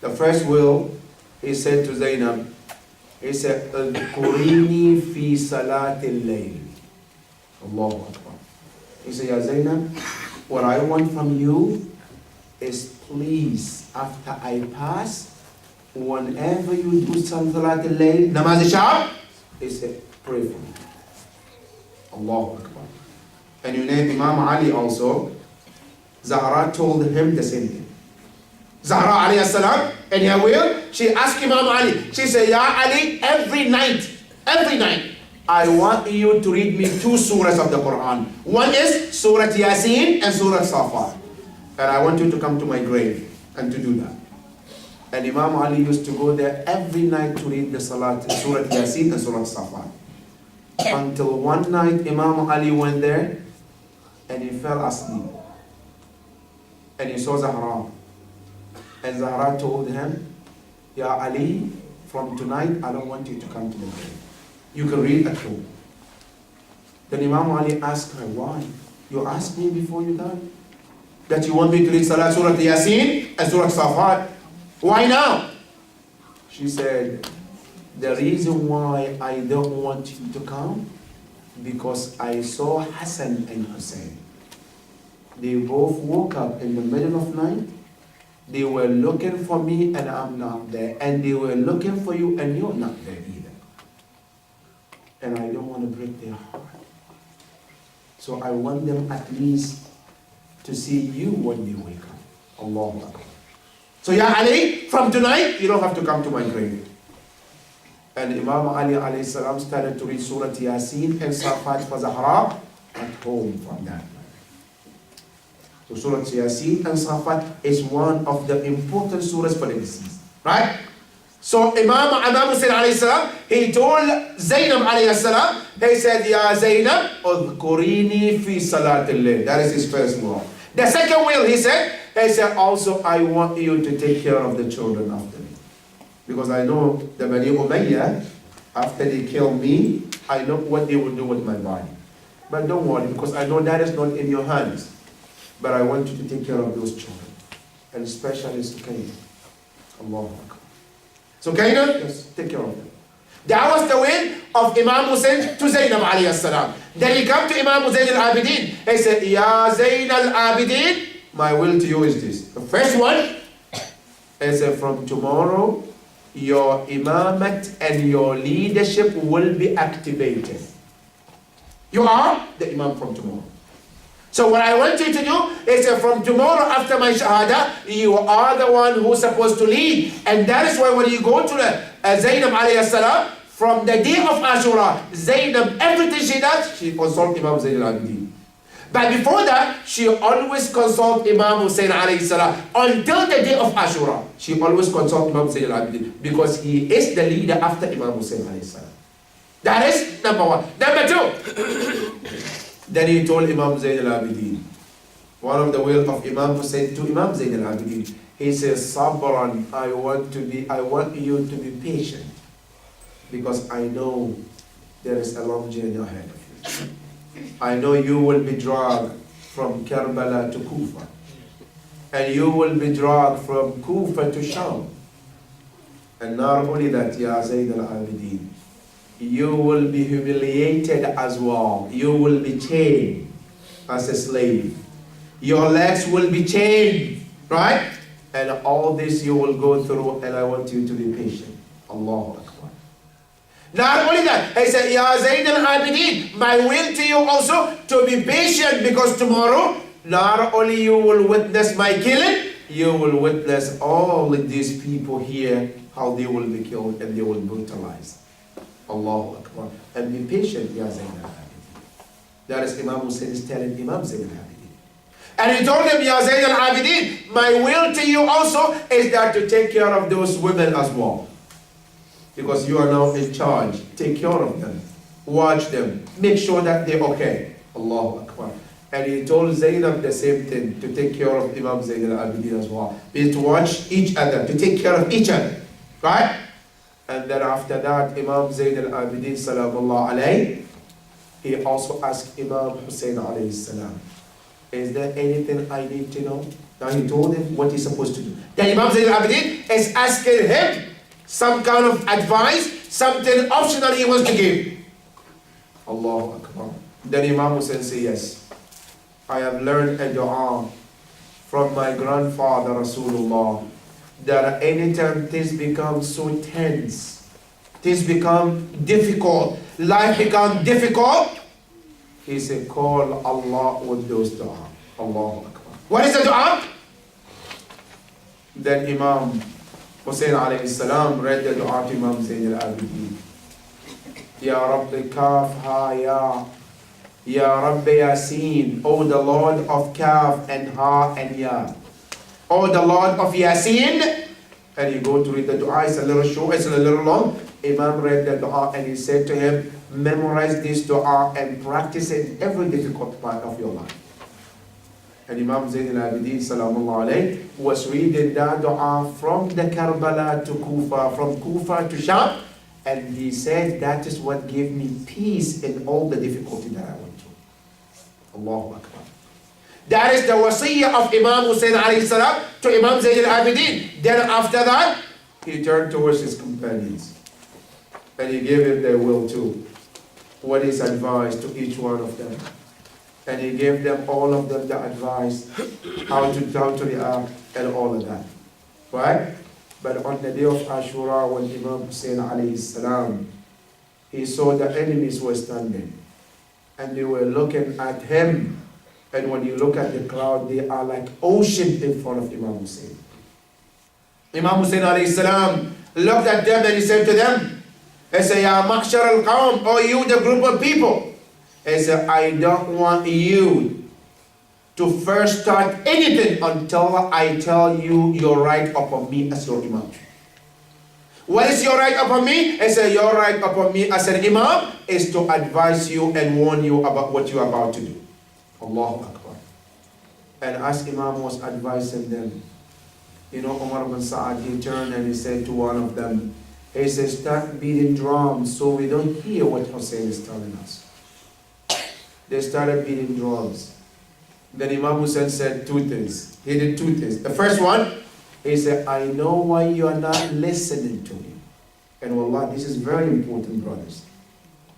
Speaker 3: The first will, he said to Zainab, he said, "Adhkurini fi salatil layl." Allahu Akbar. He said, Ya Zainab, what I want from you is please, after I pass, whenever you do salatil layl, namaz al-shab, he said, pray for me. Allahu Akbar. And you name Imam Ali also, Zahra told him the same thing. Zahra alayhi salam, in her will, she asked Imam Ali, she said, Ya Ali, every night, I want you to read me two surahs of the Quran. One is Surah Yasin and Surah Safat. And I want you to come to my grave and to do that. And Imam Ali used to go there every night to read the Salat, Surah Yasin and Surah Safat. Until one night Imam Ali went there and he fell asleep. And he saw Zahra. And Zahra told him, Ya Ali, from tonight I don't want you to come to the grave. You can read at home. Then Imam Ali asked her, why? You asked me before you died that you want me to read Surah Yasin and Surah Safat. Why now? She said, the reason why I don't want you to come, because I saw Hassan and Hussein. They both woke up in the middle of night. They were looking for me and I'm not there. And they were looking for you and you're not there either. And I don't want to break their heart. So I want them at least to see you when they wake up. Allahu Akbar. So Ya Ali, from tonight, you don't have to come to my grave. And Imam Ali alayhi salam started to read Surah Yasin and Safat for Zahra at home from that. So Surah Yasin and Safat is one of the important surahs for the deceased. Right? So Imam Hussein alayhi salam, he told Zainab alayhi salam, he said, Ya Zainab, udhkurini fi salatil layl. That is his first will. The second will, he said, also, I want you to take care of the children after me. Because I know the Bani Umayyah, after they kill me, I know what they will do with my body. But don't worry, because I know that is not in your hands. But I want you to take care of those children. And especially Sukaina. Allahu Akbar. Sukaina, yes, take care of them. That was the will of Imam Hussein to Zainab alayhi salam. Then he come to Imam Zayn al-Abidin. He said, Ya Zayn al-Abidin, my will to you is this. The first one, he said, from tomorrow, your imamat and your leadership will be activated. You are the imam from tomorrow. So what I want you to do is that from tomorrow after my shahada, you are the one who's supposed to lead. And that is why when you go to the Zainab alayhi salam, from the day of Ashura, Zainab, everything she does, she consults Imam Zayn al-Abidin. But before that, she always consults Imam Hussein alayhi salam. Until the day of Ashura, she always consults Imam Zayn al-Abidin because he is the leader after Imam Hussein alayhi salam. That is number one. Number two, then he told Imam Zayn al-Abidin, one of the will of Imam Hussein to Imam Zayn al-Abidin, he says, Sabran, I want you to be patient because I know there is a long journey ahead of you. I know you will be dragged from Karbala to Kufa. And you will be dragged from Kufa to Sham. And not only that, Ya Zayn al-Abidin, you will be humiliated as well. You will be chained as a slave. Your legs will be chained, right? And all this you will go through, and I want you to be patient. Allahu Akbar. Not only that, he said, Ya Zayn al-Abidin, my will to you also to be patient because tomorrow, not only you will witness my killing, you will witness all of these people here, how they will be killed and they will be brutalized. Allahu Akbar. And be patient, Ya Zayn al-Abidin. That is Imam Hussein is telling Imam Zayn al-Abidin. And he told him, Ya Zayn al-Abidin, my will to you also is that to take care of those women as well. Because you are now in charge. Take care of them. Watch them. Make sure that they're okay. Allahu Akbar. And he told Zainab the same thing, to take care of Imam Zayn al-Abidin as well. Is to watch each other, to take care of each other. Right? And then after that, Imam Zayn al-Abidin salamullah alayhi, he also asked Imam Hussein alayhi salam, is there anything I need to know? Now he told him what he's supposed to do. Then Imam Zayn al-Abidin is asking him some kind of advice, something optional he wants to give. Allahu Akbar. Then Imam Hussein said, yes, I have learned a dua from my grandfather Rasulullah, that anytime things become so tense, things become difficult, life become difficult, he said, call Allah with those dua. Allahu Akbar. What is the dua? Then Imam Hussein alayhi salam read the dua to Imam Zayn al-Abidin. Ya Rabbi Kaf Ha Ya. Ya Rabbi Yasin. O the Lord of Kaf and Ha and Ya. O the Lord of Yasin. And you go to read the dua. It's a little short, it's a little long. Imam read the dua and he said to him, memorize this dua and practice it in every difficult part of your life. And Imam Zayn al-Abidin salamullah alayhi was reading that dua from the Karbala to Kufa, from Kufa to Sham, and he said that is what gave me peace in all the difficulty that I went through. Allahu Akbar. That is the wasiyyah of Imam Hussein alayhi salam to Imam Zayn al-Abidin. Then after that, he turned towards his companions and he gave them their will too. What is advice to each one of them? And he gave them, all of them, the advice, how to react and all of that. Right? But on the day of Ashura, when Imam Hussein alayhi salam, he saw the enemies were standing and they were looking at him. And when you look at the crowd, they are like ocean in front of Imam Hussein. Imam Hussein alayhi salam looked at them and he said to them, he said, Ya Mahshar al-Qawm, or you the group of people. He said, I don't want you to first start anything until I tell you your right upon me as your Imam. What is your right upon me? He said, your right upon me as an Imam is to advise you and warn you about what you are about to do. Allahu Akbar. And as Imam was advising them, you know, Umar ibn Sa'ad, he turned and he said to one of them, he said, start beating drums so we don't hear what Hussein is telling us. They started beating drums. Then Imam Hussein said two things. He did two things. The first one, he said, I know why you are not listening to me. And wallah, this is very important, brothers.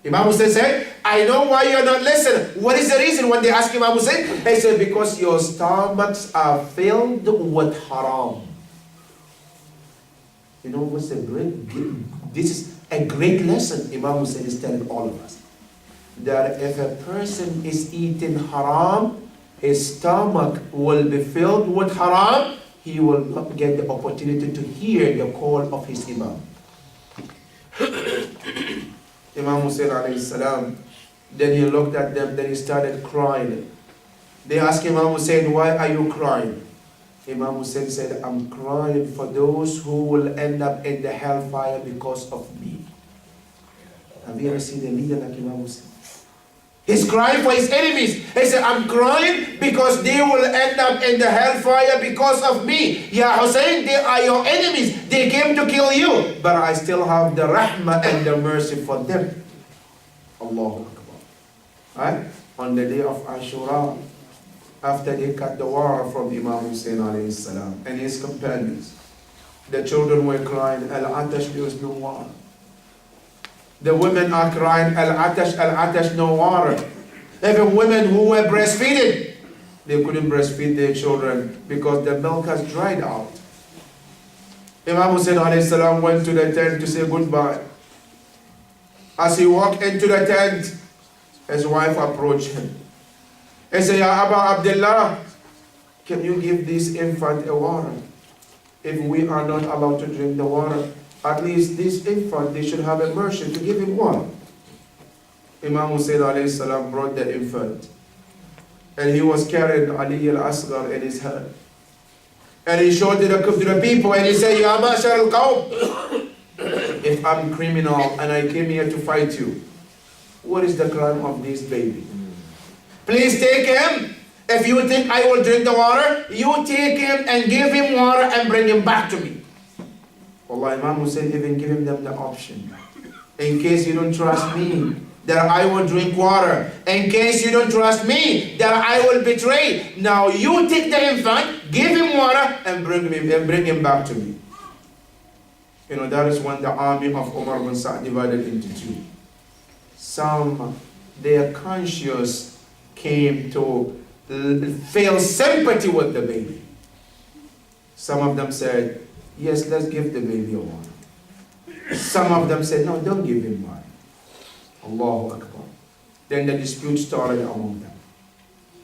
Speaker 3: Imam Hussein said, I know why you are not listening. What is the reason? When they asked Imam Hussein, he said, because your stomachs are filled with haram. You know what's a this is a great lesson Imam Hussein is telling all of us. That if a person is eating haram, his stomach will be filled with haram, he will not get the opportunity to hear the call of his Imam. Imam Hussein alayhi salam, then he looked at them, then he started crying. They asked Imam Hussein, why are you crying? Imam Hussein said, I'm crying for those who will end up in the hellfire because of me. Have you ever seen a leader like Imam Hussein? He's crying for his enemies. He said, I'm crying because they will end up in the hellfire because of me. Ya Hussein, they are your enemies. They came to kill you. But I still have the rahmah and the mercy for them. Allahu Akbar. Right? On the day of Ashura, after they cut the water from Imam Hussein alayhi salam and his companions, the children were crying, Al-Atash, there is no water. The women are crying, Al-Atash, no water. Even women who were breastfeeding, they couldn't breastfeed their children because the milk has dried out. Imam Hussein alayhi salam went to the tent to say goodbye. As he walked into the tent, his wife approached him. He said, Ya Aba Abdullah, can you give this infant a water? If we are not allowed to drink the water, at least this infant, they should have a mercy to give him water. Imam Hussein alayhi salam brought the infant. And he was carrying Ali al-Asghar in his hand. And he showed it to the people and he said, Ya Ma'shar al-Qawm, if I'm criminal and I came here to fight you, what is the crime of this baby? Please take him. If you think I will drink the water, you take him and give him water and bring him back to me. Allah, Imam Hussein even giving them the option. In case you don't trust me, that I will drink water. In case you don't trust me, that I will betray. Now you take the infant, give him water, and bring him back to me. You know, that is when the army of Umar bin Sa'd divided into two. Some, their conscience came to feel sympathy with the baby. Some of them said, yes, let's give the baby a water. Some of them said, no, don't give him water. Allahu Akbar. Then the dispute started among them.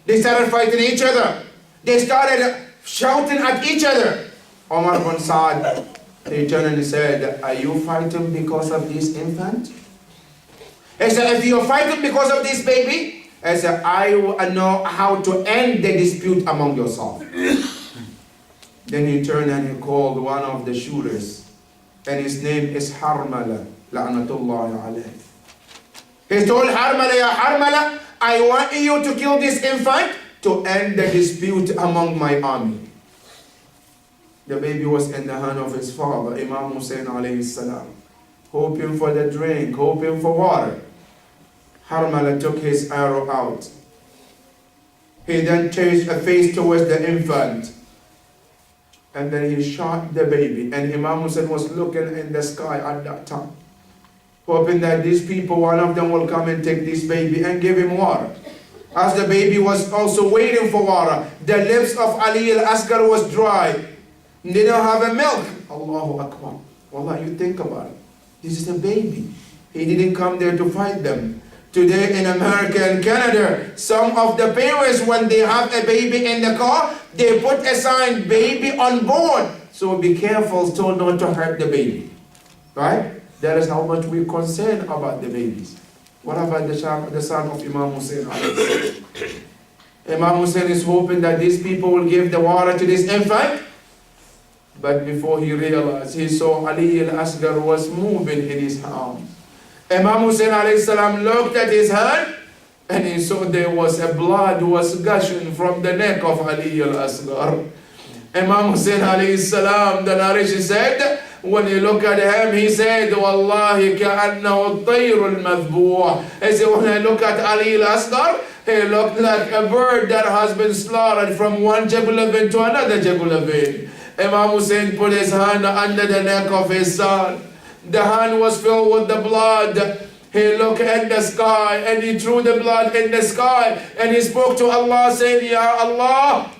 Speaker 3: They started fighting each other. They started shouting at each other. Umar bin Sa'd, he turned and he said, are you fighting because of this infant? He said, if you're fighting because of this baby, I said, I know how to end the dispute among yourselves. Then he turned and he called one of the shooters, and his name is Harmala, la'natullahi alayh. He told Harmala, Ya Harmala, I want you to kill this infant to end the dispute among my army. The baby was in the hand of his father, Imam Hussein alayhi salam, hoping for the drink, hoping for water. Harmala took his arrow out. He then changed a face towards the infant. And then he shot the baby. And Imam Hussein was looking in the sky at that time, hoping that these people, one of them will come and take this baby and give him water. As the baby was also waiting for water, the lips of Ali al-Asghar was dry. They didn't have a milk. Allahu Akbar. Wallah, you think about it. This is a baby. He didn't come there to fight them. Today in America and Canada, some of the parents, when they have a baby in the car, they put a sign, baby on board. So be careful so not to hurt the baby. Right? That is how much we're concerned about the babies. What about the son of Imam Hussein? Imam Hussein is hoping that these people will give the water to this infant. But before he realized, he saw Ali al-Asghar was moving in his arm. Imam Hussein alayhi salam looked at his hand and he saw there was a blood was gushing from the neck of Ali al-Asghar. Imam Hussein alayhi salam, the narration said, when he looked at him, he said, Wallahi ka'annahu at-tayr al-madhbuh. He said, when I look at Ali al-Asghar, he looked like a bird that has been slaughtered from one jugular vein to another jugular vein. Imam Hussein put his hand under the neck of his son. The hand was filled with the blood. He looked at the sky and he threw the blood in the sky and he spoke to Allah saying, Ya Allah,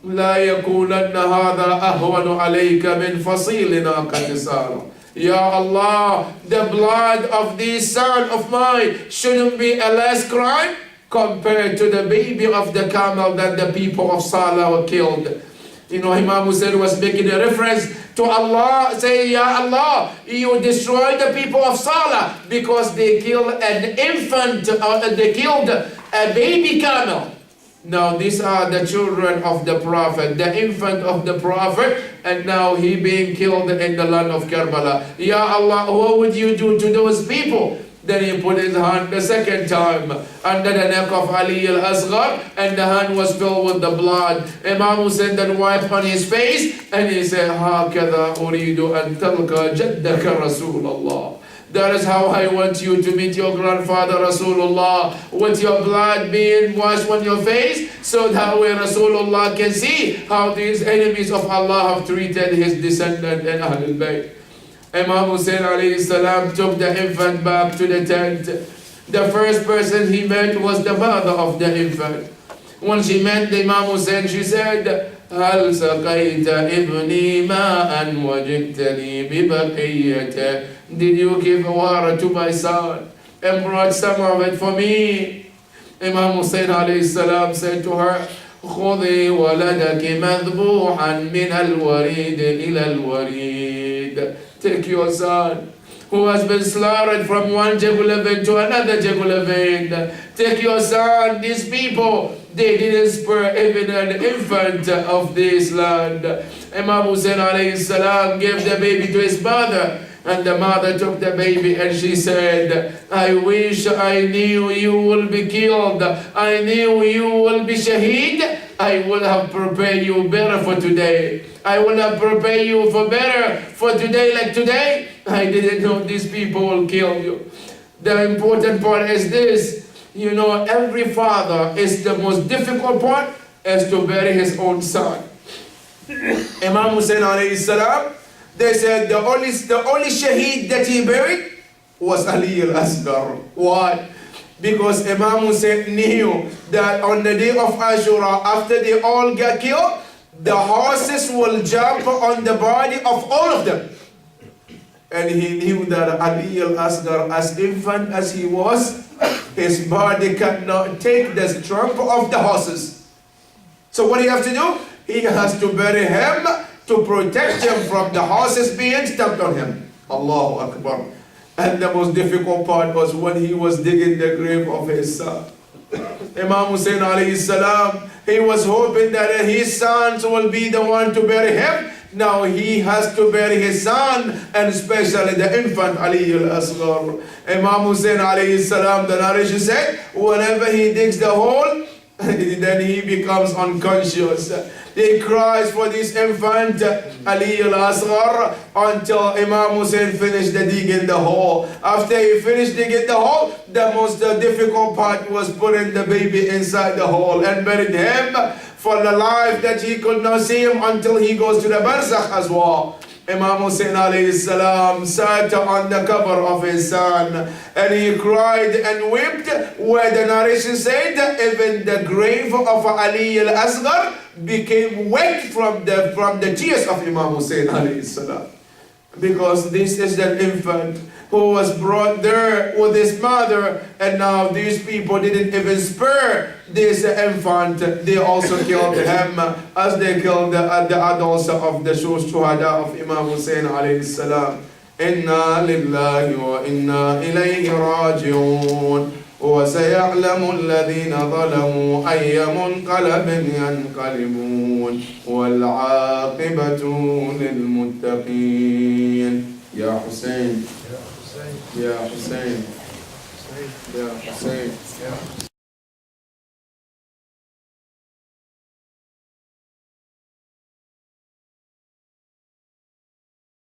Speaker 3: لا يكونن هذا أهون عليك من فصيل ناقة سارة. Ya Allah, the blood of this son of mine shouldn't be a less crime compared to the baby of the camel that the people of Salah were killed. You know, Imam Hussein was making a reference to Allah, saying, Ya Allah, you destroyed the people of Salah because they killed an infant, they killed a baby camel. Now these are the children of the Prophet, the infant of the Prophet, and now he being killed in the land of Karbala. Ya Allah, what would you do to those people? Then he put his hand the second time under the neck of Ali al-Asghar, and the hand was filled with the blood. Imam Hussein then wiped on his face and he said, هَكَذَا أُرِيدُ أَن تَلْقَى جَدَّكَ رَسُولَ اللَّهِ. That is how I want you to meet your grandfather Rasulullah, with your blood being washed on your face, so that way Rasulullah can see how these enemies of Allah have treated his descendant and Ahlul Bayt. Imam Hussein alayhi salam took the infant back to the tent. The first person he met was the mother of the infant. When she met the Imam Hussein, she said, هل سقيت ابني ماء وجئتني ببقيته. Did you give water to my son and brought some of it for me? Imam Hussein alayhi salam said to her, خذي ولدك مذبوحا من الوريد إلى الوريد. Take your son who has been slaughtered from one jugular vein to another jugular vein. Take your son. These people, they didn't spare even an infant of this land. Imam Hussein alayhi salam gave the baby to his mother, and the mother took the baby and she said, I wish I knew you will be killed. I knew you will be shaheed. I would have prepared you better for today. I would have prepared you for better for today like today. I didn't know these people will kill you. The important part is this. You know, every father is the most difficult part is to bury his own son. Imam Hussein alayhi salam, they said the only shaheed that he buried was Ali al-Asghar. Why? Because Imam Hussein knew that on the day of Ashura, after they all get killed, the horses will jump on the body of all of them. And he knew that Ali al-Asghar, as infant as he was, his body cannot take the trump of the horses. So what do you have to do? He has to bury him to protect him from the horses being stamped on him. Allahu Akbar. And the most difficult part was when he was digging the grave of his son. Imam Hussein alayhi salam, he was hoping that his sons will be the one to bury him. Now he has to bury his son, and especially the infant Ali al-Asghar. Imam Hussein alayhi salam, the narration said, whenever he digs the hole, then he becomes unconscious. He cries for this infant Ali al-Asghar until Imam Hussein finished the digging the hole. After he finished digging the hole, the most difficult part was putting the baby inside the hole and buried him for the life that he could not see him until he goes to the barzakh as well. Imam Hussein alayhi salam sat on the cover of his son and he cried and wept, where the narration said even the grave of Ali al-Asghar became wet from the tears of Imam Hussein alayhi salam. Because this is the infant who was brought there with his mother, and now these people didn't even spare this infant. They also killed him as they killed the adults of the shuhada of Imam Hussein alayhi salam. Inna lillahi wa inna ilayhi raji'un. وسيعلم الذين ظلموا أي منقلب ينقلبون والعاقبة للمتقين. يا حسين يا حسين يا حسين.